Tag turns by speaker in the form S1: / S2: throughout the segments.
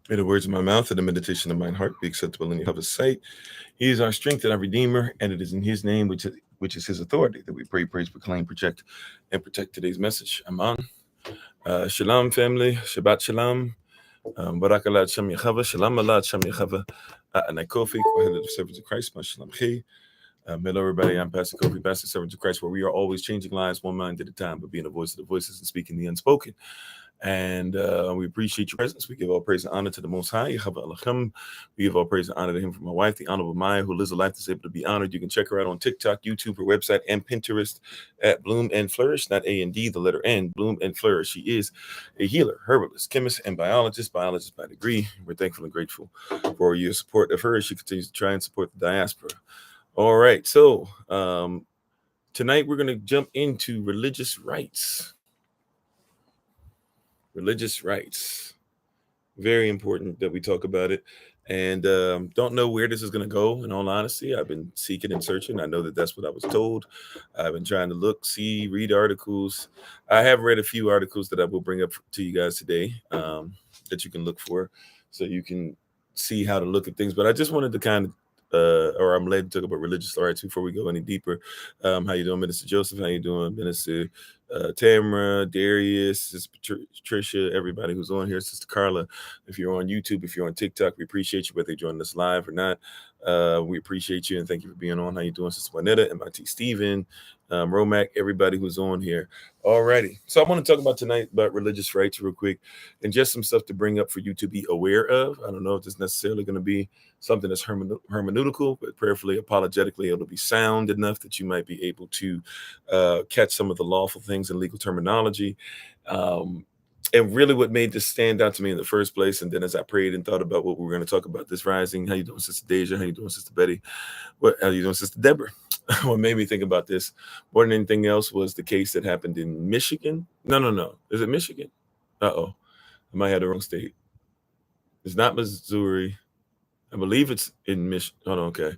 S1: May the words of my mouth and the meditation of mine heart be acceptable in Jehovah's sight. He is our strength and our redeemer, and it is in his name, which is his authority, that we pray, praise, proclaim, project, and protect today's message. Aman. Shalom, family. Shabbat shalom. Barakallah Shem Yechava. Shalom Allah Shem Yechava. And I Kofi, co-head of the Servants of Christ. Shalom Chi. Hello, everybody. I'm Pastor Kofi, Pastor Servants of Christ, where we are always changing lives one mind at a time, but being a voice of the voices and speaking the unspoken. And we appreciate your presence. We give all praise and honor to the Most High. We give all praise and honor to him for my wife, the Honorable Maya, who lives a life that's able to be honored. You can check her out on TikTok, YouTube, her website, and Pinterest at Bloom and Flourish, not A&D, the letter N, Bloom and Flourish. She is a healer, herbalist, chemist, and biologist by degree. We're thankful and grateful for your support of her as she continues to try and support the diaspora. All right, so tonight we're going to jump into religious rights. Religious rights. Very important that we talk about it. And don't know where this is going to go, in all honesty. I've been seeking and searching. I know that that's what I was told. I've been trying to look, see, read articles. I have read a few articles that I will bring up to you guys today that you can look for so you can see how to look at things. But I just wanted to kind of or I'm led to talk about religious rights before we go any deeper. How you doing, Minister Joseph? How you doing, Minister Tamara, Darius, Sister Patricia, everybody who's on here, Sister Carla. If you're on YouTube, if you're on TikTok, we appreciate you, whether you're joining us live or not. We appreciate you and thank you for being on. How you doing, Sister Juanetta, MIT Stephen, Romac, everybody who's on here. Alrighty. So I want to talk about tonight about religious rights real quick and just some stuff to bring up for you to be aware of. I don't know if this is necessarily going to be something that's hermeneutical, but prayerfully, apologetically, it'll be sound enough that you might be able to catch some of the lawful things in legal terminology. And really what made this stand out to me in the first place, and then as I prayed and thought about what we were going to talk about this rising, how you doing, Sister Deja? How you doing, Sister Betty? How you doing, Sister Deborah? What made me think about this more than anything else was the case that happened in Michigan. No. Is it Michigan? I might have the wrong state. It's not Missouri. I believe it's in Michigan. Oh, okay.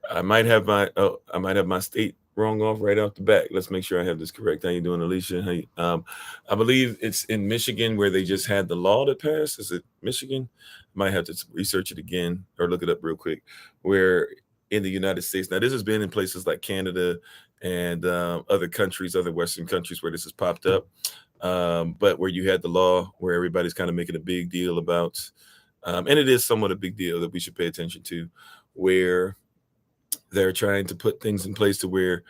S1: I might have my state wrong off right off the back. Let's make sure I have this correct. How you doing, Alicia? How you, I believe it's in Michigan where they just had the law that passed. Is it Michigan? Might have to research it again or look it up real quick. Where in the United States, now this has been in places like Canada and other countries, other Western countries where this has popped up. But where you had the law where everybody's kind of making a big deal about, and it is somewhat a big deal that we should pay attention to, where they're trying to put things in place to where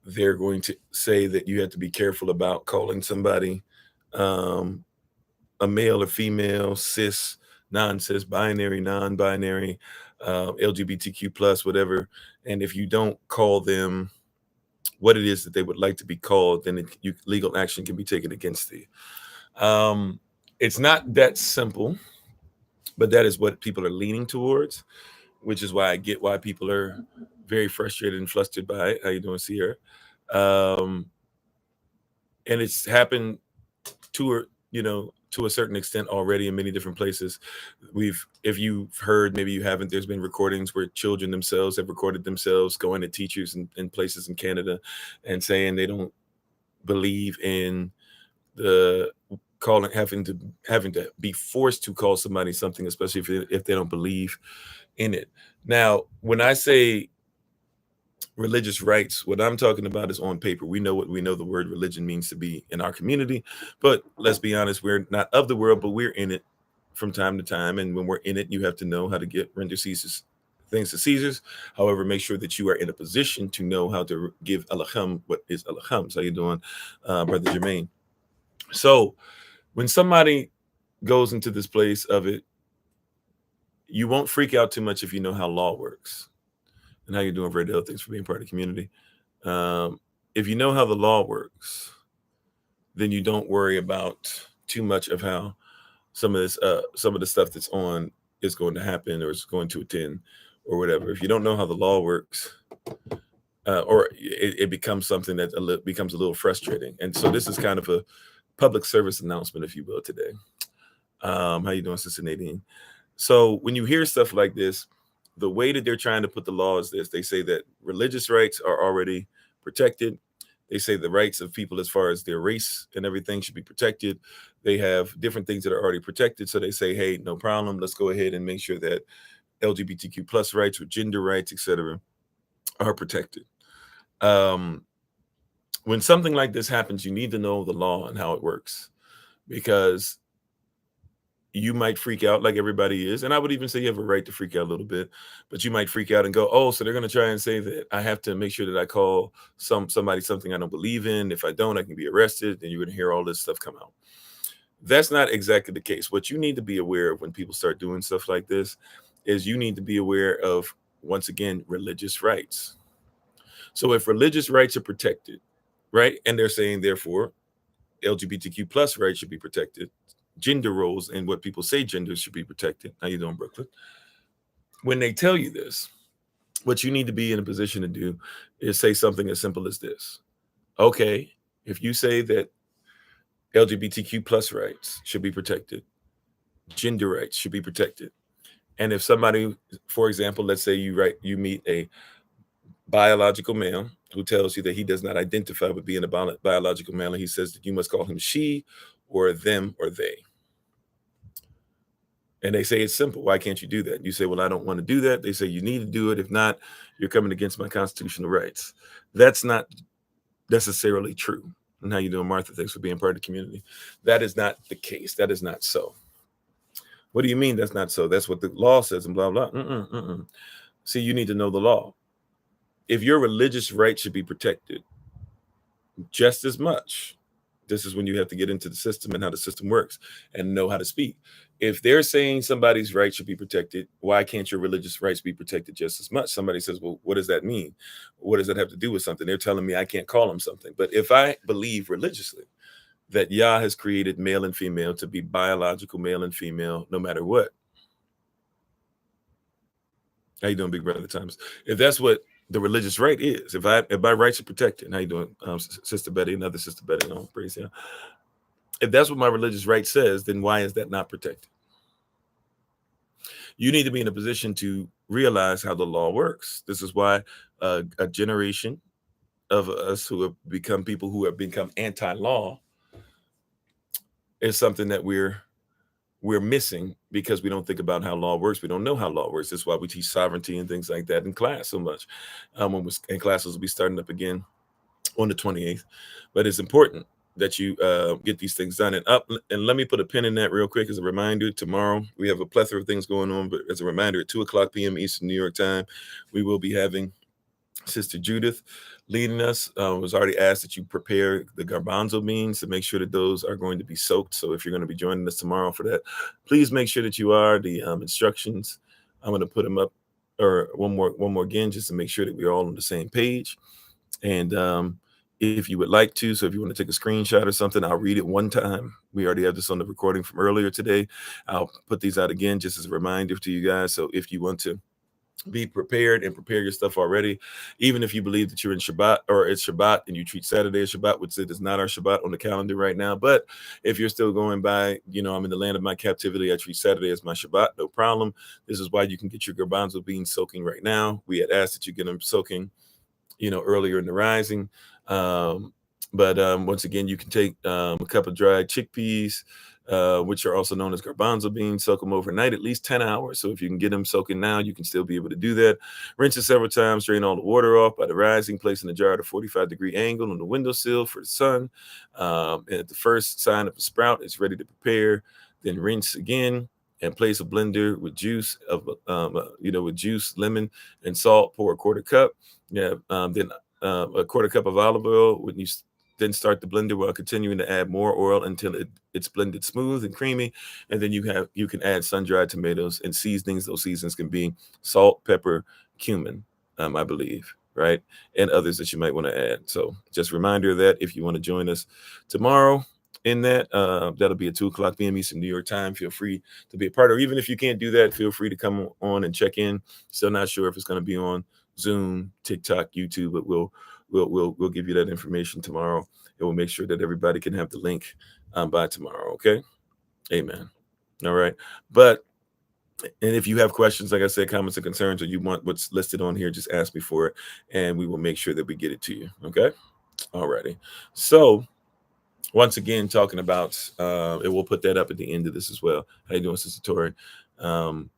S1: they're going to say that you have to be careful about calling somebody a male or female, cis, non-cis, binary, non-binary, LGBTQ plus, whatever. And if you don't call them what it is that they would like to be called, then legal action can be taken against you. It's not that simple, but that is what people are leaning towards, which is why I get why people are very frustrated and flustered by it. How you doing, Sierra? And it's happened to a certain extent already in many different places. If you've heard, maybe you haven't, there's been recordings where children themselves have recorded themselves going to teachers in places in Canada and saying they don't believe in the having to be forced to call somebody something, especially if they don't believe in it. Now, when I say religious rights, what I'm talking about is on paper. We know the word religion means to be in our community, but let's be honest, we're not of the world, but we're in it from time to time. And when we're in it, you have to know how to render things to Caesars. However, make sure that you are in a position to know how to give Alacham what is Alacham. So how you doing, Brother Jermaine? So when somebody goes into this place of it, you won't freak out too much if you know how law works. And how you doing, Verdell? Thanks for being part of the community. If you know how the law works, then you don't worry about too much of how some of the stuff that's on is going to happen or is going to attend or whatever. If you don't know how the law works, or it becomes something that becomes a little frustrating. And so this is kind of a public service announcement, if you will, today. How you doing, Sister Nadine? So when you hear stuff like this, the way that they're trying to put the law is this. They say that religious rights are already protected. They say the rights of people as far as their race and everything should be protected. They have different things that are already protected. So they say, hey, no problem. Let's go ahead and make sure that LGBTQ plus rights or gender rights, etc., are protected. Um, when something like this happens, you need to know the law and how it works, because you might freak out like everybody is. And I would even say you have a right to freak out a little bit, but you might freak out and go, oh, so they're going to try and say that I have to make sure that I call somebody something I don't believe in. If I don't, I can be arrested. Then you're going to hear all this stuff come out. That's not exactly the case. What you need to be aware of when people start doing stuff like this is you need to be aware of, once again, religious rights. So if religious rights are protected, right, and they're saying, therefore, LGBTQ plus rights should be protected, gender roles and what people say gender should be protected. How you doing, Brooklyn? When they tell you this, what you need to be in a position to do is say something as simple as this. Okay, if you say that LGBTQ plus rights should be protected, gender rights should be protected, and if somebody, for example, let's say you meet a biological male who tells you that he does not identify with being a biological male, and he says that you must call him she or them or they. And they say it's simple. Why can't you do that? You say, well, I don't want to do that. They say you need to do it. If not, you're coming against my constitutional rights. That's not necessarily true. And how you doing, Martha? Thanks for being part of the community. That is not the case. That is not so. What do you mean that's not so? That's what the law says and blah, blah. See, you need to know the law. If your religious rights should be protected just as much, this is when you have to get into the system and how the system works and know how to speak. If they're saying somebody's rights should be protected, why can't your religious rights be protected just as much? Somebody says, well, what does that mean? What does that have to do with something? They're telling me I can't call them something. But if I believe religiously that Yah has created male and female to be biological male and female, no matter what. How you doing, Big Brother Thomas? If that's what the religious right is, if my rights are protected, how you doing, Sister Betty, another Sister Betty, praise Yah. If that's what my religious right says, then why is that not protected? You need to be in a position to realize how the law works. This is why a generation of us who have become people who have become anti-law is something that we're missing, because we don't think about how law works. We don't know how law works. That's why we teach sovereignty and things like that in class so much. And classes will be starting up again on the 28th. But it's important that you get these things done. And let me put a pin in that real quick as a reminder. Tomorrow, we have a plethora of things going on, but as a reminder, at 2:00 p.m. Eastern New York time, we will be having Sister Judith leading us. It was already asked that you prepare the garbanzo beans to make sure that those are going to be soaked. So if you're going to be joining us tomorrow for that, please make sure that you are. The instructions, I'm going to put them up, or one more again, just to make sure that we're all on the same page. And if you would like to, so if you want to take a screenshot or something, I'll read it one time. We already have this on the recording from earlier today. I'll put these out again just as a reminder to you guys. So if you want to be prepared and prepare your stuff already, even if you believe that you're in Shabbat, or it's Shabbat and you treat Saturday as Shabbat, which it is not our Shabbat on the calendar right now. But if you're still going by, I'm in the land of my captivity, I treat Saturday as my Shabbat, no problem. This is why you can get your garbanzo beans soaking right now. We had asked that you get them soaking, earlier in the rising. But once again, you can take a cup of dried chickpeas, which are also known as garbanzo beans, soak them overnight, at least 10 hours. So if you can get them soaking now, you can still be able to do that. Rinse it several times, drain all the water off by the rising, place in a jar at a 45-degree angle on the windowsill for the sun. And at the first sign of a sprout, it's ready to prepare. Then rinse again and place a blender with juice with juice, lemon, and salt. Pour a quarter cup. Then a quarter cup of olive oil. When you then start the blender while continuing to add more oil until it's blended smooth and creamy. And then you can add sun-dried tomatoes and seasonings. Those seasonings can be salt, pepper, cumin, I believe, right? And others that you might want to add. So just a reminder of that if you want to join us tomorrow in that. That'll be at 2:00 p.m. Eastern New York time. Feel free to be a part of it. Even if you can't do that, feel free to come on and check in. Still not sure if it's going to be on Zoom, TikTok, YouTube, but we'll give you that information tomorrow, and we'll make sure that everybody can have the link by tomorrow. Okay, amen. All right, and if you have questions, like I said, comments or concerns, or you want what's listed on here, just ask me for it, and we will make sure that we get it to you. Okay, Alrighty. So once again, talking about, and we'll put that up at the end of this as well. How you doing, Sister Tori? Um,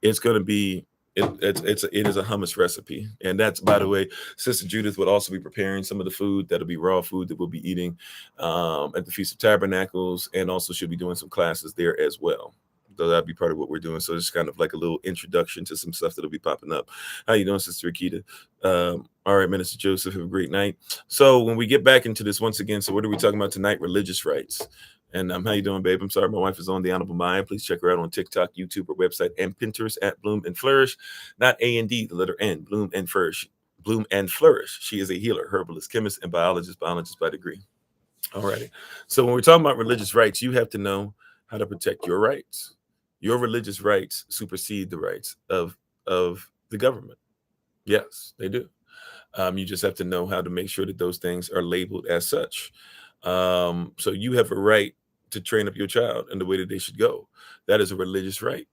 S1: it's going to be it is a hummus recipe, and that's, by the way, Sister Judith would also be preparing some of the food that'll be raw food that we'll be eating at the Feast of Tabernacles, and also she'll be doing some classes there as well. So that'd be part of what we're doing. So it's kind of like a little introduction to some stuff that'll be popping up. How you doing, Sister Akita? All right, Minister Joseph, have a great night. So when we get back into this once again, so what are we talking about tonight? Religious rights. And how you doing, babe? I'm sorry, my wife is on the Honorable Mind. Please check her out on TikTok, YouTube, or website, and Pinterest at Bloom and Flourish. Not A&D, the letter N, Bloom and Flourish. Bloom and Flourish. She is a healer, herbalist, chemist, and biologist by degree. Alrighty. So when we're talking about religious rights, you have to know how to protect your rights. Your religious rights supersede the rights of the government. Yes, they do. You just have to know how to make sure that those things are labeled as such. So you have a right to train up your child in the way that they should go. That is a religious right.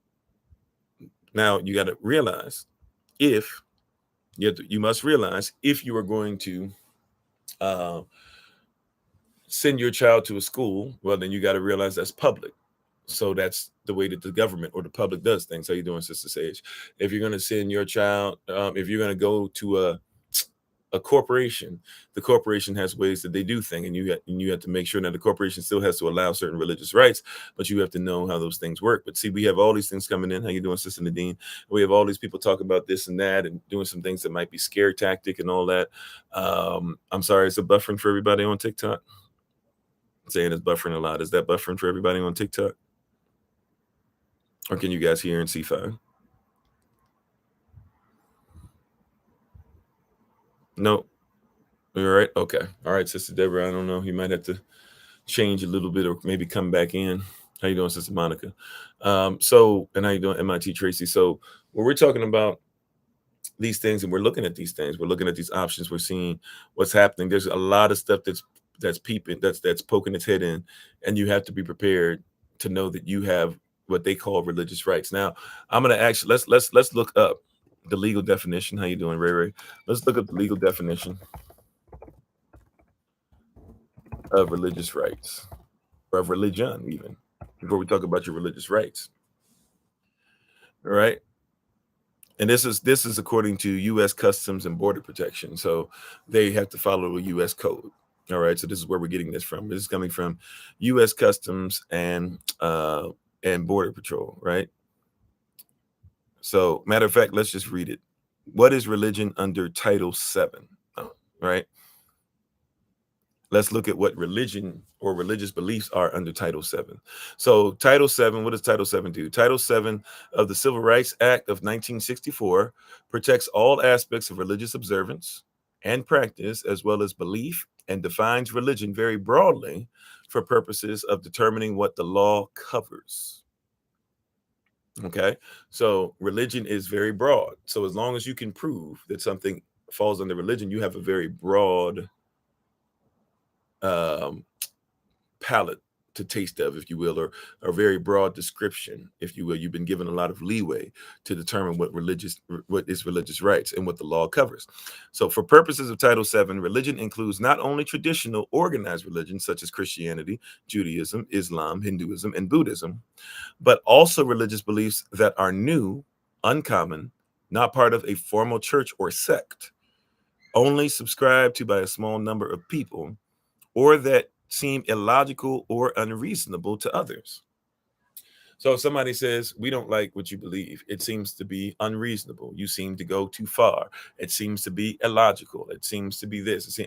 S1: Now you got to realize if you must realize if you are going to uh, send your child to a school, well, then you got to realize that's public. So that's the way that the government or the public does things. How you doing, Sister Sage? If you're going to send your child, if you're going to go to a corporation, the corporation has ways that they do things, and you have to make sure that the corporation still has to allow certain religious rights, but you have to know how those things work. But see, we have all these things coming in. How you doing, Sister Nadine? We have all these people talking about this and that and doing some things that might be scare tactic and all that. I'm sorry, is it buffering for everybody on TikTok? Saying it's buffering a lot. Is that buffering for everybody on TikTok? Or can you guys hear and see fine? No. You're right. Okay. All right, Sister Deborah. I don't know. You might have to change a little bit or maybe come back in. How you doing, Sister Monica? And how you doing, MIT Tracy? So when we're talking about these things and we're looking at these things, we're looking at these options, we're seeing what's happening. There's a lot of stuff that's peeping, that's poking its head in, and you have to be prepared to know that you have what they call religious rights. Now, I'm gonna actually let's look up the legal definition. How you doing, Ray Ray? Let's look up the legal definition of religious rights, or of religion, even before we talk about your religious rights. All right. And this is according to U.S. Customs and Border Protection. So they have to follow a U.S. code. All right. So this is where we're getting this from. This is coming from U.S. Customs and Border Patrol. Right. So matter of fact, let's just read it. What is religion under Title VII? Oh, right. Let's look at what religion or religious beliefs are under Title VII. So Title VII, what does Title VII do? Title VII of the Civil Rights Act of 1964 protects all aspects of religious observance and practice, as well as belief, and defines religion very broadly for purposes of determining what the law covers. Okay, so religion is very broad. So as long as you can prove that something falls under religion, you have a very broad um, palette to taste of, if you will, or a very broad description, if you will. You've been given a lot of leeway to determine what is religious rights and what the law covers. So for purposes of Title VII, religion includes not only traditional organized religions such as Christianity, Judaism, Islam, Hinduism, and Buddhism, but also religious beliefs that are new, uncommon, not part of a formal church or sect, only subscribed to by a small number of people, or that seem illogical or unreasonable to others. So if somebody says, we don't like what you believe, it seems to be unreasonable. You seem to go too far. It seems to be illogical. It seems to be this.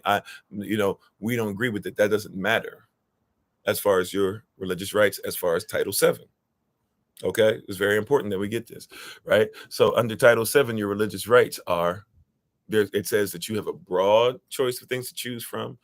S1: We don't agree with it. That doesn't matter as far as your religious rights, as far as Title VII. Okay, it's very important that we get this, right? So under Title VII, your religious rights are there. It says that you have a broad choice of things to choose from.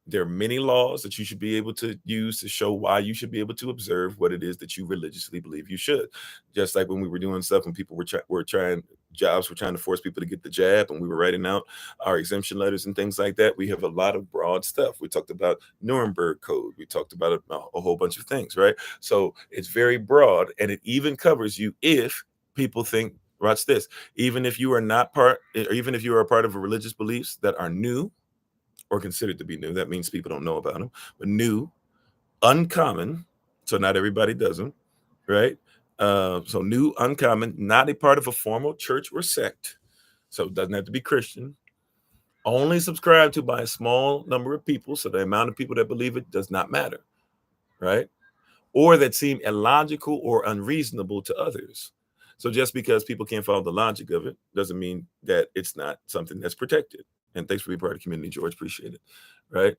S1: There are many laws that you should be able to use to show why you should be able to observe what it is that you religiously believe you should. Just like when we were doing stuff, when people were trying to force people to get the jab, and we were writing out our exemption letters and things like that. We have a lot of broad stuff. We talked about Nuremberg Code. We talked about a whole bunch of things, right? So it's very broad, and it even covers you if people think, watch this, even if you are a part of religious beliefs that are new, or considered to be new. That means people don't know about them. But new, uncommon, so not everybody does them, right? So new, uncommon, not a part of a formal church or sect. So it doesn't have to be Christian. Only subscribed to by a small number of people. So the amount of people that believe it does not matter, right? Or that seem illogical or unreasonable to others. So just because people can't follow the logic of it doesn't mean that it's not something that's protected. And thanks for being part of the community, George. Appreciate it. Right.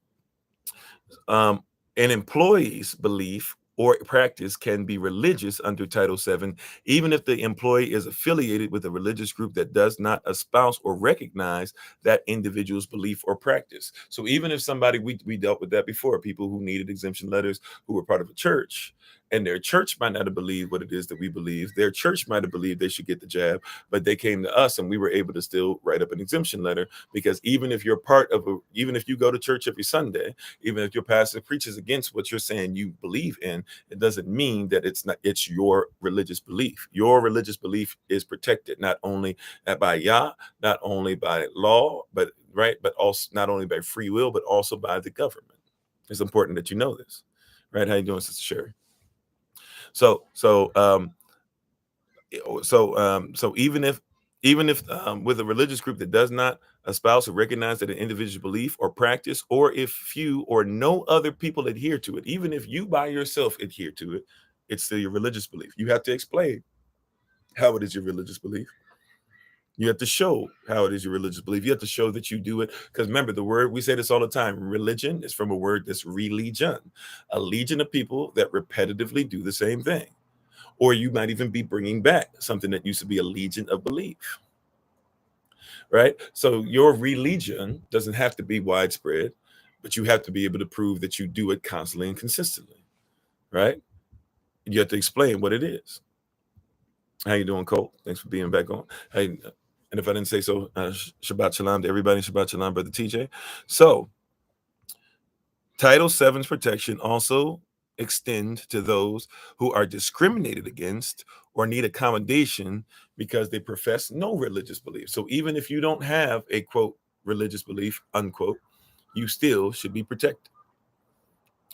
S1: Um, an employee's belief or practice can be religious under Title VII, even if the employee is affiliated with a religious group that does not espouse or recognize that individual's belief or practice. So even if somebody, we dealt with that before, people who needed exemption letters who were part of a church, and their church might not have believed what it is that we believe. Their church might have believed they should get the jab, but they came to us and we were able to still write up an exemption letter, because even if you're part of even if you go to church every Sunday, even if your pastor preaches against what you're saying you believe in, it doesn't mean that it's your religious belief. Your religious belief is protected not only by Yah, not only by law, but also not only by free will, but also by the government. It's important that you know this, right? How you doing, Sister Sherry? So even if with a religious group that does not espouse or recognize that an individual belief or practice, or if few or no other people adhere to it, even if you by yourself adhere to it, it's still your religious belief. You have to explain how it is your religious belief. You have to show how it is your religious belief. You have to show that you do it. Because remember, the word, we say this all the time, religion is from a word that's religion, a legion of people that repetitively do the same thing. Or you might even be bringing back something that used to be a legion of belief, right? So your religion doesn't have to be widespread, but you have to be able to prove that you do it constantly and consistently, right? You have to explain what it is. How you doing, Cole? Thanks for being back on. Hey, and if I didn't say so, Shabbat Shalom to everybody. Shabbat Shalom, Brother TJ. So Title VII's protection also extend to those who are discriminated against or need accommodation because they profess no religious belief. So even if you don't have a quote religious belief, unquote, you still should be protected,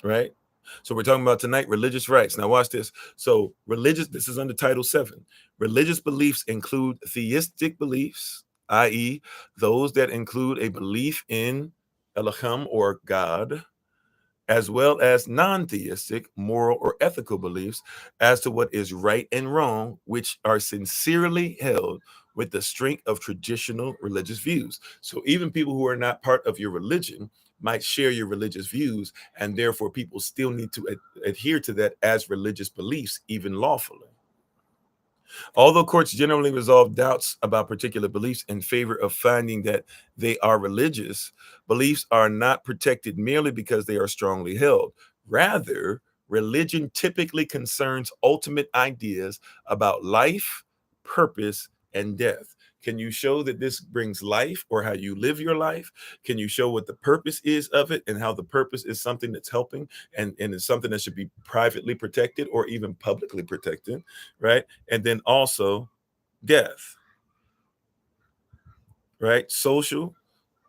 S1: right? So we're talking about tonight religious rights. Now watch this. So this is under Title VII. Religious beliefs include theistic beliefs, i.e., those that include a belief in Elohim or God, as well as non-theistic, moral, or ethical beliefs as to what is right and wrong, which are sincerely held with the strength of traditional religious views. So even people who are not part of your religion might share your religious views, and therefore people still need to adhere to that as religious beliefs, even lawfully. Although courts generally resolve doubts about particular beliefs in favor of finding that they are religious, beliefs are not protected merely because they are strongly held. Rather, religion typically concerns ultimate ideas about life, purpose, and death. Can you show that this brings life, or how you live your life? Can you show what the purpose is of it, and how the purpose is something that's helping and is something that should be privately protected or even publicly protected, right? And then also death, right? Social,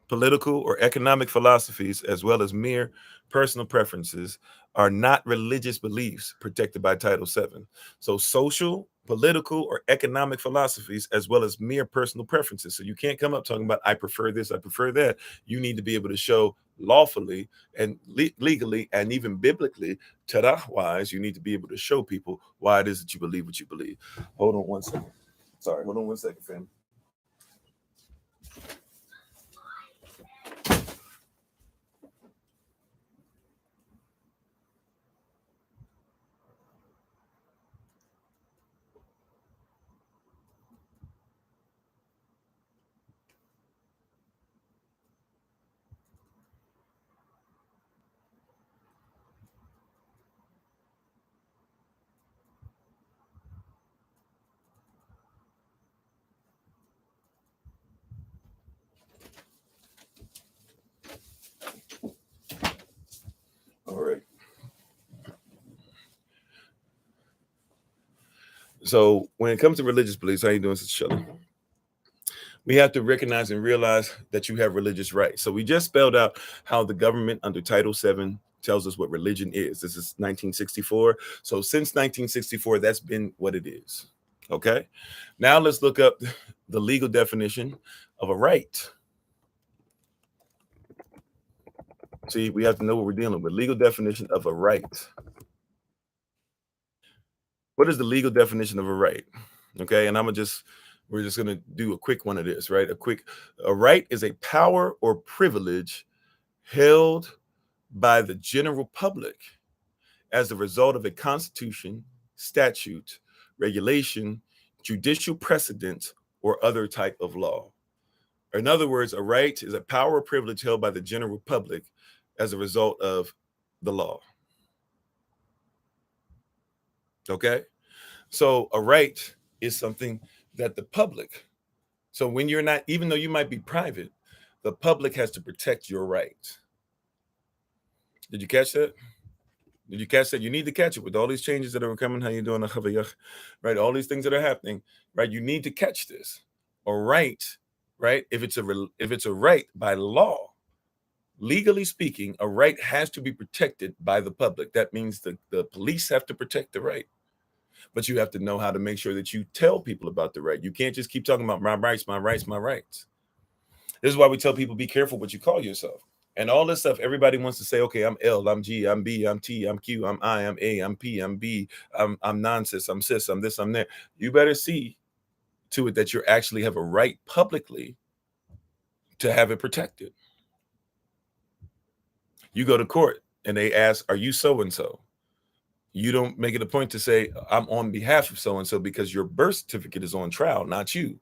S1: political, or economic philosophies, as well as mere personal preferences, are not religious beliefs protected by Title VII. So social, political, or economic philosophies, as well as mere personal preferences. So you can't come up talking about, I prefer this, I prefer that. You need to be able to show lawfully and legally and even biblically, Torah-wise, you need to be able to show people why it is that you believe what you believe. Hold on one second. Sorry, hold on one second, fam. All right. So when it comes to religious beliefs, how you doing, Sister Shelley? We have to recognize and realize that you have religious rights. So we just spelled out how the government under Title VII tells us what religion is. This is 1964. So since 1964, that's been what it is. Okay. Now let's look up the legal definition of a right. See, we have to know what we're dealing with. Legal definition of a right. What is the legal definition of a right? Okay, and we're just gonna do a quick one of this, right? A right is a power or privilege held by the general public as a result of a constitution, statute, regulation, judicial precedent, or other type of law. In other words, a right is a power or privilege held by the general public as a result of the law. Okay? So a right is something that the public, so when you're not, even though you might be private, the public has to protect your right. Did you catch that? Did you catch that? You need to catch it with all these changes that are coming. How you doing? Right? All these things that are happening, right? You need to catch this. A right, right? If it's a right by law, legally speaking, a right has to be protected by the public. That means the police have to protect the right. But you have to know how to make sure that you tell people about the right. You can't just keep talking about my rights, my rights, my rights. This is why we tell people be careful what you call yourself. And all this stuff, everybody wants to say, okay, I'm L, I'm G, I'm B, I'm T, I'm Q, I'm I, I'm A, I'm P, I'm B, I'm non-cis, I'm cis, I'm this, I'm that. You better see to it that you actually have a right publicly to have it protected. You go to court and they ask, are you so-and-so? You don't make it a point to say, I'm on behalf of so-and-so because your birth certificate is on trial, not you.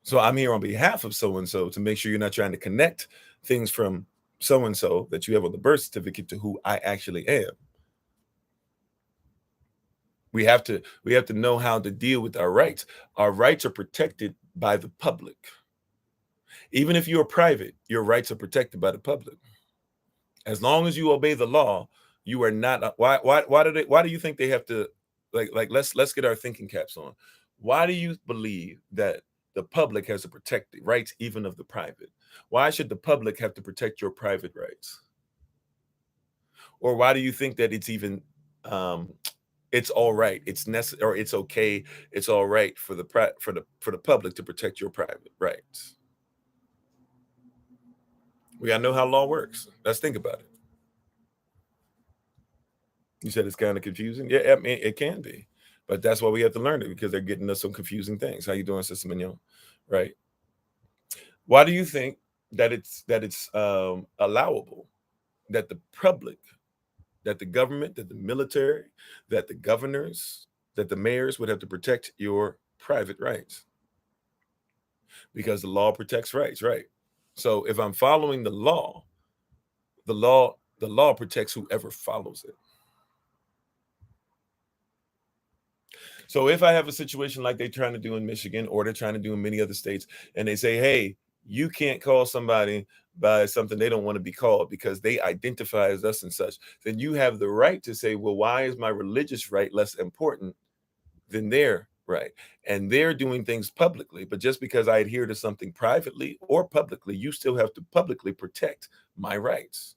S1: So I'm here on behalf of so-and-so to make sure you're not trying to connect things from so-and-so that you have on the birth certificate to who I actually am. We have to know how to deal with our rights. Our rights are protected by the public. Even if you're private, your rights are protected by the public. As long as you obey the law, you are not. Why do you think they have to let's get our thinking caps on. Why do you believe that the public has to protect the rights even of the private? Why should the public have to protect your private rights? Or why do you think that it's even it's all right, it's necessary, or it's okay, it's all right for the public to protect your private rights? We gotta know how law works. Let's think about it. You said it's kind of confusing. Yeah, I mean it can be, but that's why we have to learn it because they're getting us some confusing things. How you doing, Sister Mignon? Right? Why do you think that it's allowable that the public, that the government, that the military, that the governors, that the mayors would have to protect your private rights? Because the law protects rights, right? So if I'm following the law protects whoever follows it. So if I have a situation like they're trying to do in Michigan or they're trying to do in many other states, and they say, hey, you can't call somebody by something they don't want to be called because they identify as us and such, then you have the right to say, well, why is my religious right less important than their right? And they're doing things publicly, but just because I adhere to something privately or publicly, you still have to publicly protect my rights.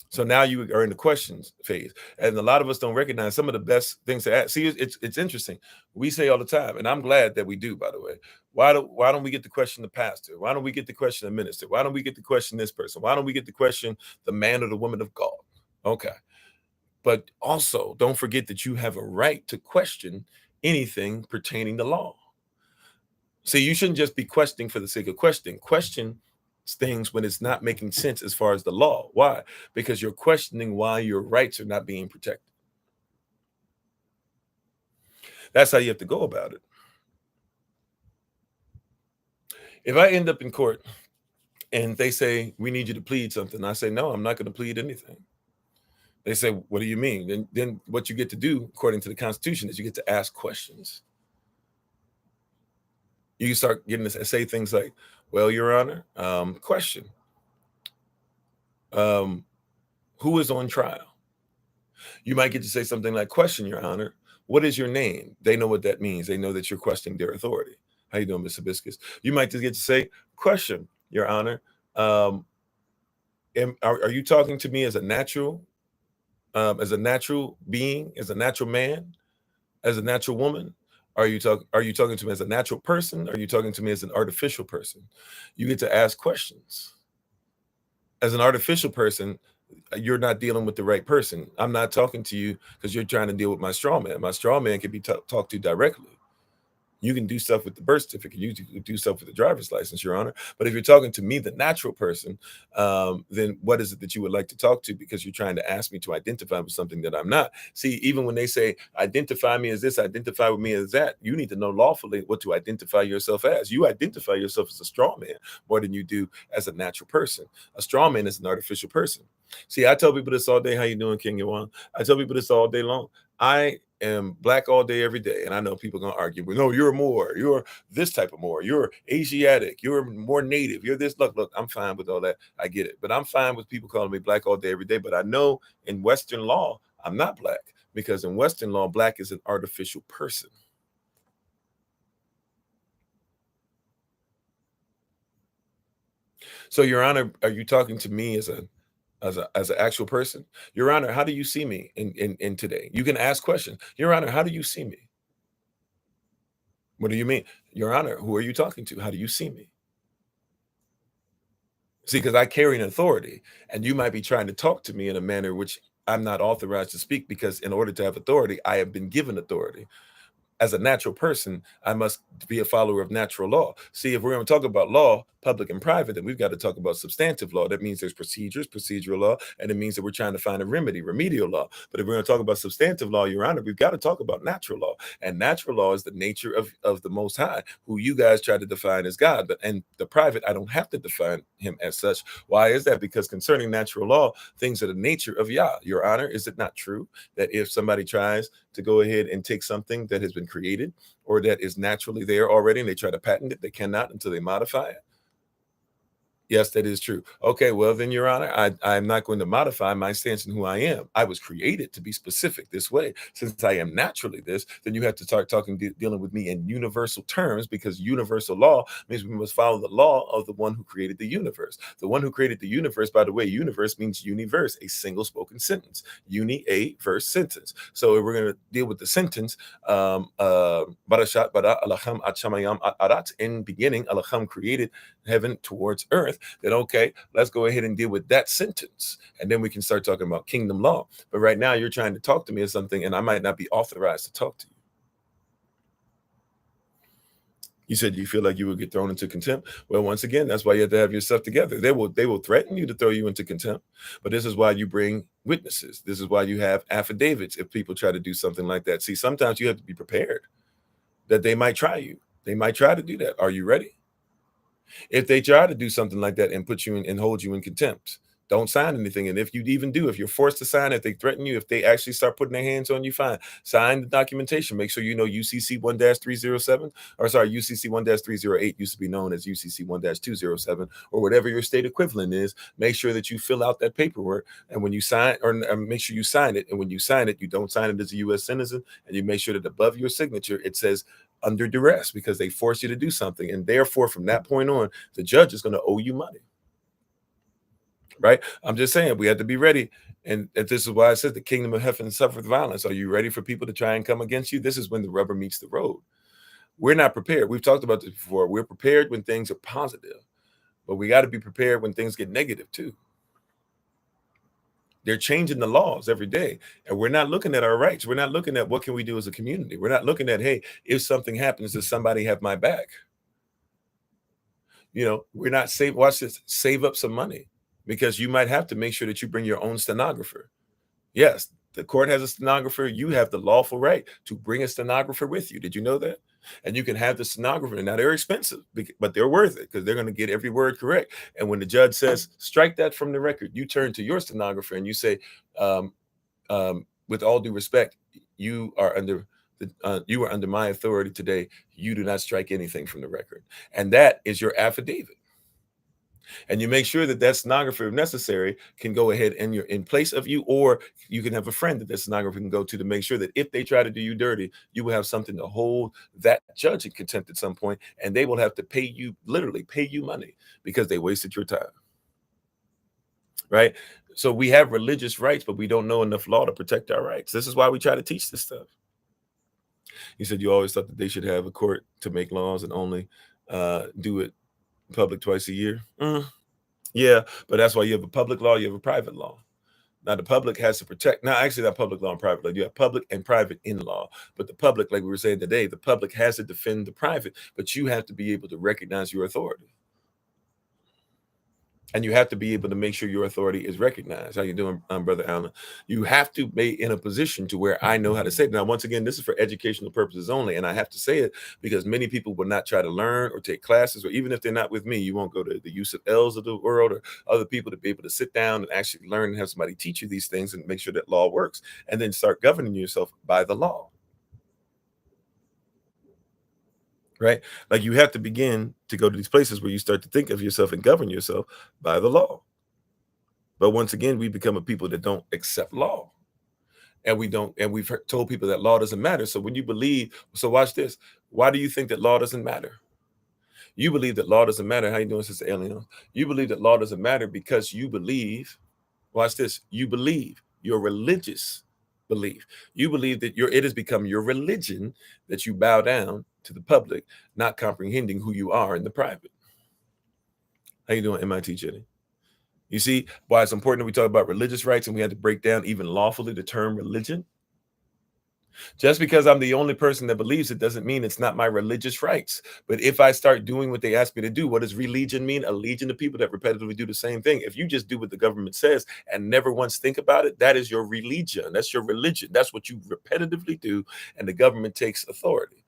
S1: So now you are in the questions phase, and a lot of us don't recognize some of the best things to ask. See, it's interesting. We say all the time, and I'm glad that we do. By the way, why don't we get to question the pastor? Why don't we get to question the minister? Why don't we get to question this person? Why don't we get to question the man or the woman of God? Okay, but also don't forget that you have a right to question anything pertaining to law. See, you shouldn't just be questioning for the sake of questioning. Question things when it's not making sense as far as the law. Why? Because you're questioning why your rights are not being protected. That's how you have to go about it. If I end up in court and they say, we need you to plead something, I say, no, I'm not going to plead anything. They say, what do you mean? Then what you get to do, according to the Constitution, is you get to ask questions. You start getting to say things like, well, Your Honor, question. Who is on trial? You might get to say something like, question, Your Honor, what is your name? They know what that means. They know that you're questioning their authority. How you doing, Miss Hibiscus? You might just get to say, question, Your Honor. Um, are you talking to me as a natural being, as a natural man, as a natural woman? Are you talking to me as a natural person? Are you talking to me as an artificial person? You get to ask questions. As an artificial person, you're not dealing with the right person. I'm not talking to you because you're trying to deal with my straw man. My straw man can be talked to directly. You can do stuff with the birth certificate. You can do stuff with the driver's license, Your Honor. But if you're talking to me, the natural person, then what is it that you would like to talk to? Because you're trying to ask me to identify with something that I'm not. See, even when they say identify me as this, identify with me as that, you need to know lawfully what to identify yourself as. You identify yourself as a straw man more than you do as a natural person. A straw man is an artificial person. See, I tell people this all day. How you doing, King Yawan? I tell people this all day long. I am black all day, every day. And I know people are gonna argue, but no, you're more, you're this type of more, you're Asiatic, you're more native, you're this. Look, I'm fine with all that. I get it. But I'm fine with people calling me black all day, every day. But I know in Western law, I'm not black because in Western law, black is an artificial person. So, Your Honor, are you talking to me as an actual person? Your Honor, how do you see me in today? You can ask questions. Your Honor, how do you see me? What do you mean? Your Honor, who are you talking to? How do you see me? See, because I carry an authority, and you might be trying to talk to me in a manner which I'm not authorized to speak because in order to have authority, I have been given authority. As a natural person, I must be a follower of natural law. See, if we're going to talk about law, public and private, then we've got to talk about substantive law. That means there's procedures, procedural law, and it means that we're trying to find a remedy, remedial law. But if we're going to talk about substantive law, Your Honor, we've got to talk about natural law. And natural law is the nature of the Most High, who you guys try to define as God. But and the private, I don't have to define him as such. Why is that? Because concerning natural law, things are the nature of Yah. Your Honor, is it not true that if somebody tries to go ahead and take something that has been created or that is naturally there already and they try to patent it, they cannot until they modify it? Yes, that is true. Okay, well then, Your Honor, I'm not going to modify my stance in who I am. I was created to be specific this way. Since I am naturally this, then you have to start dealing with me in universal terms, because universal law means we must follow the law of the one who created the universe. The one who created the universe, by the way, universe means universe, a single spoken sentence. Uni, a verse, sentence. So if we're going to deal with the sentence, Barashat bara Alacham at Shamayam at Arat, in beginning, Alacham created heaven towards earth, then okay, let's go ahead and deal with that sentence. And then we can start talking about kingdom law. But right now, you're trying to talk to me as something, and I might not be authorized to talk to you. You said you feel like you would get thrown into contempt. Well, once again, that's why you have to have yourself together. They will threaten you to throw you into contempt, but this is why you bring witnesses. This is why you have affidavits if people try to do something like that. See, sometimes you have to be prepared that they might try you. They might try to do that. Are you ready? If they try to do something like that and put you in and hold you in contempt, don't sign anything. And if you even do, if you're forced to sign, if they threaten you, if they actually start putting their hands on you, fine. Sign the documentation. Make sure you know UCC 1-307, or sorry, UCC 1-308 used to be known as UCC 1-207, or whatever your state equivalent is. Make sure that you fill out that paperwork. And when you sign, or make sure you sign it. And when you sign it, you don't sign it as a U.S. citizen. And you make sure that above your signature, it says under duress, because they force you to do something. And therefore, from that point on, the judge is going to owe you money. Right? I'm just saying we have to be ready. And this is why I said the kingdom of heaven suffereth violence. Are you ready for people to try and come against you? This is when the rubber meets the road. We're not prepared. We've talked about this before. We're prepared when things are positive, but we got to be prepared when things get negative too. They're changing the laws every day, and we're not looking at our rights. We're not looking at what can we do as a community. We're not looking at, hey, if something happens, does somebody have my back? We're not watch this, save up some money, because you might have to make sure that you bring your own stenographer. Yes, the court has a stenographer. You have the lawful right to bring a stenographer with you. Did you know that? And you can have the stenographer. Now they're expensive, but they're worth it, because they're going to get every word correct. And when the judge says, strike that from the record, you turn to your stenographer and you say, with all due respect, you are under you are under my authority today. You do not strike anything from the record. And that is your affidavit. And you make sure that that stenographer, if necessary, can go ahead and you're in place of you, or you can have a friend that the stenographer can go to make sure that if they try to do you dirty, you will have something to hold that judge in contempt at some point, and they will have to pay you, literally pay you money because they wasted your time, right? So we have religious rights, but we don't know enough law to protect our rights. This is why we try to teach this stuff. You said you always thought that they should have a court to make laws and only do it public twice a year. Yeah, but that's why you have a public law, you have a private law. Now the public has to protect. Now, actually, not public law and private law. You have public and private in law, but the public, like we were saying today, the public has to defend the private, but you have to be able to recognize your authority. And you have to be able to make sure your authority is recognized. How you doing, Brother Allen? You have to be in a position to where I know how to say it. Now, once again, this is for educational purposes only, and I have to say it because many people will not try to learn or take classes, or even if they're not with me, you won't go to the use of L's of the world or other people to be able to sit down and actually learn and have somebody teach you these things and make sure that law works, and then start governing yourself by the law. Right? Like you have to begin to go to these places where you start to think of yourself and govern yourself by the law. But once again, we become a people that don't accept law. And we don't, and we've told people that law doesn't matter. So when you believe, so watch this. Why do you think that law doesn't matter? You believe that law doesn't matter. How you doing, Sister Alien? You believe that law doesn't matter because you believe, watch this, you believe your religious belief. You believe that it has become your religion that you bow down to the public, not comprehending who you are in the private. How you doing, MIT Jenny? You see why it's important that we talk about religious rights, and we had to break down even lawfully the term religion. Just because I'm the only person that believes it doesn't mean it's not my religious rights. But if I start doing what they ask me to do, what does religion mean? A legion of people that repetitively do the same thing. If you just do what the government says and never once think about it, that is your religion. That's your religion. That's what you repetitively do, and the government takes authority.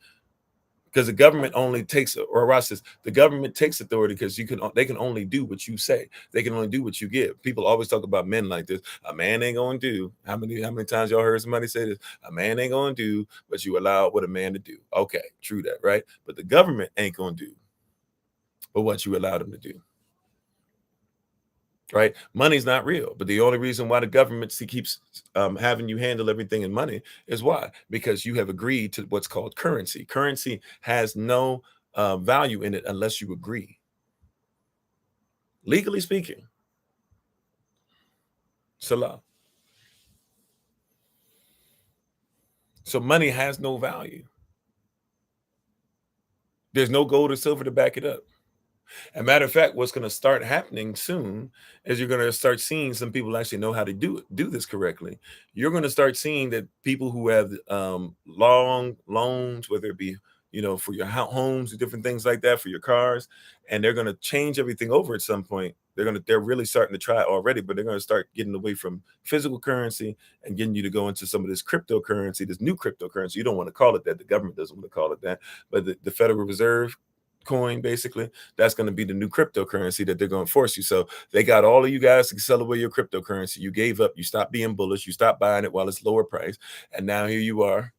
S1: Because the government only takes, or watch this, the government takes authority because they can only do what you say. They can only do what you give. People always talk about men like this. A man ain't gonna do. How many times y'all heard somebody say this? A man ain't gonna do what you allow what a man to do. Okay, true that, right? But the government ain't gonna do but what you allow them to do. Right? Money's not real, but the only reason why the government keeps having you handle everything in money is why? Because you have agreed to what's called currency. Currency has no value in it unless you agree. Legally speaking, Salah. So money has no value. There's no gold or silver to back it up. As a matter of fact, what's going to start happening soon is you're going to start seeing some people actually know how to do this correctly. You're going to start seeing that people who have long loans, whether it be for your homes or different things like that, for your cars, and they're going to change everything over at some point. They're really starting to try it already, but they're going to start getting away from physical currency and getting you to go into some of this cryptocurrency, this new cryptocurrency. You don't want to call it that. The government doesn't want to call it that, but the Federal Reserve coin, basically, that's going to be the new cryptocurrency that they're going to force you. So they got all of you guys to sell away your cryptocurrency. You gave up, you stopped being bullish, you stopped buying it while it's lower price, and now here you are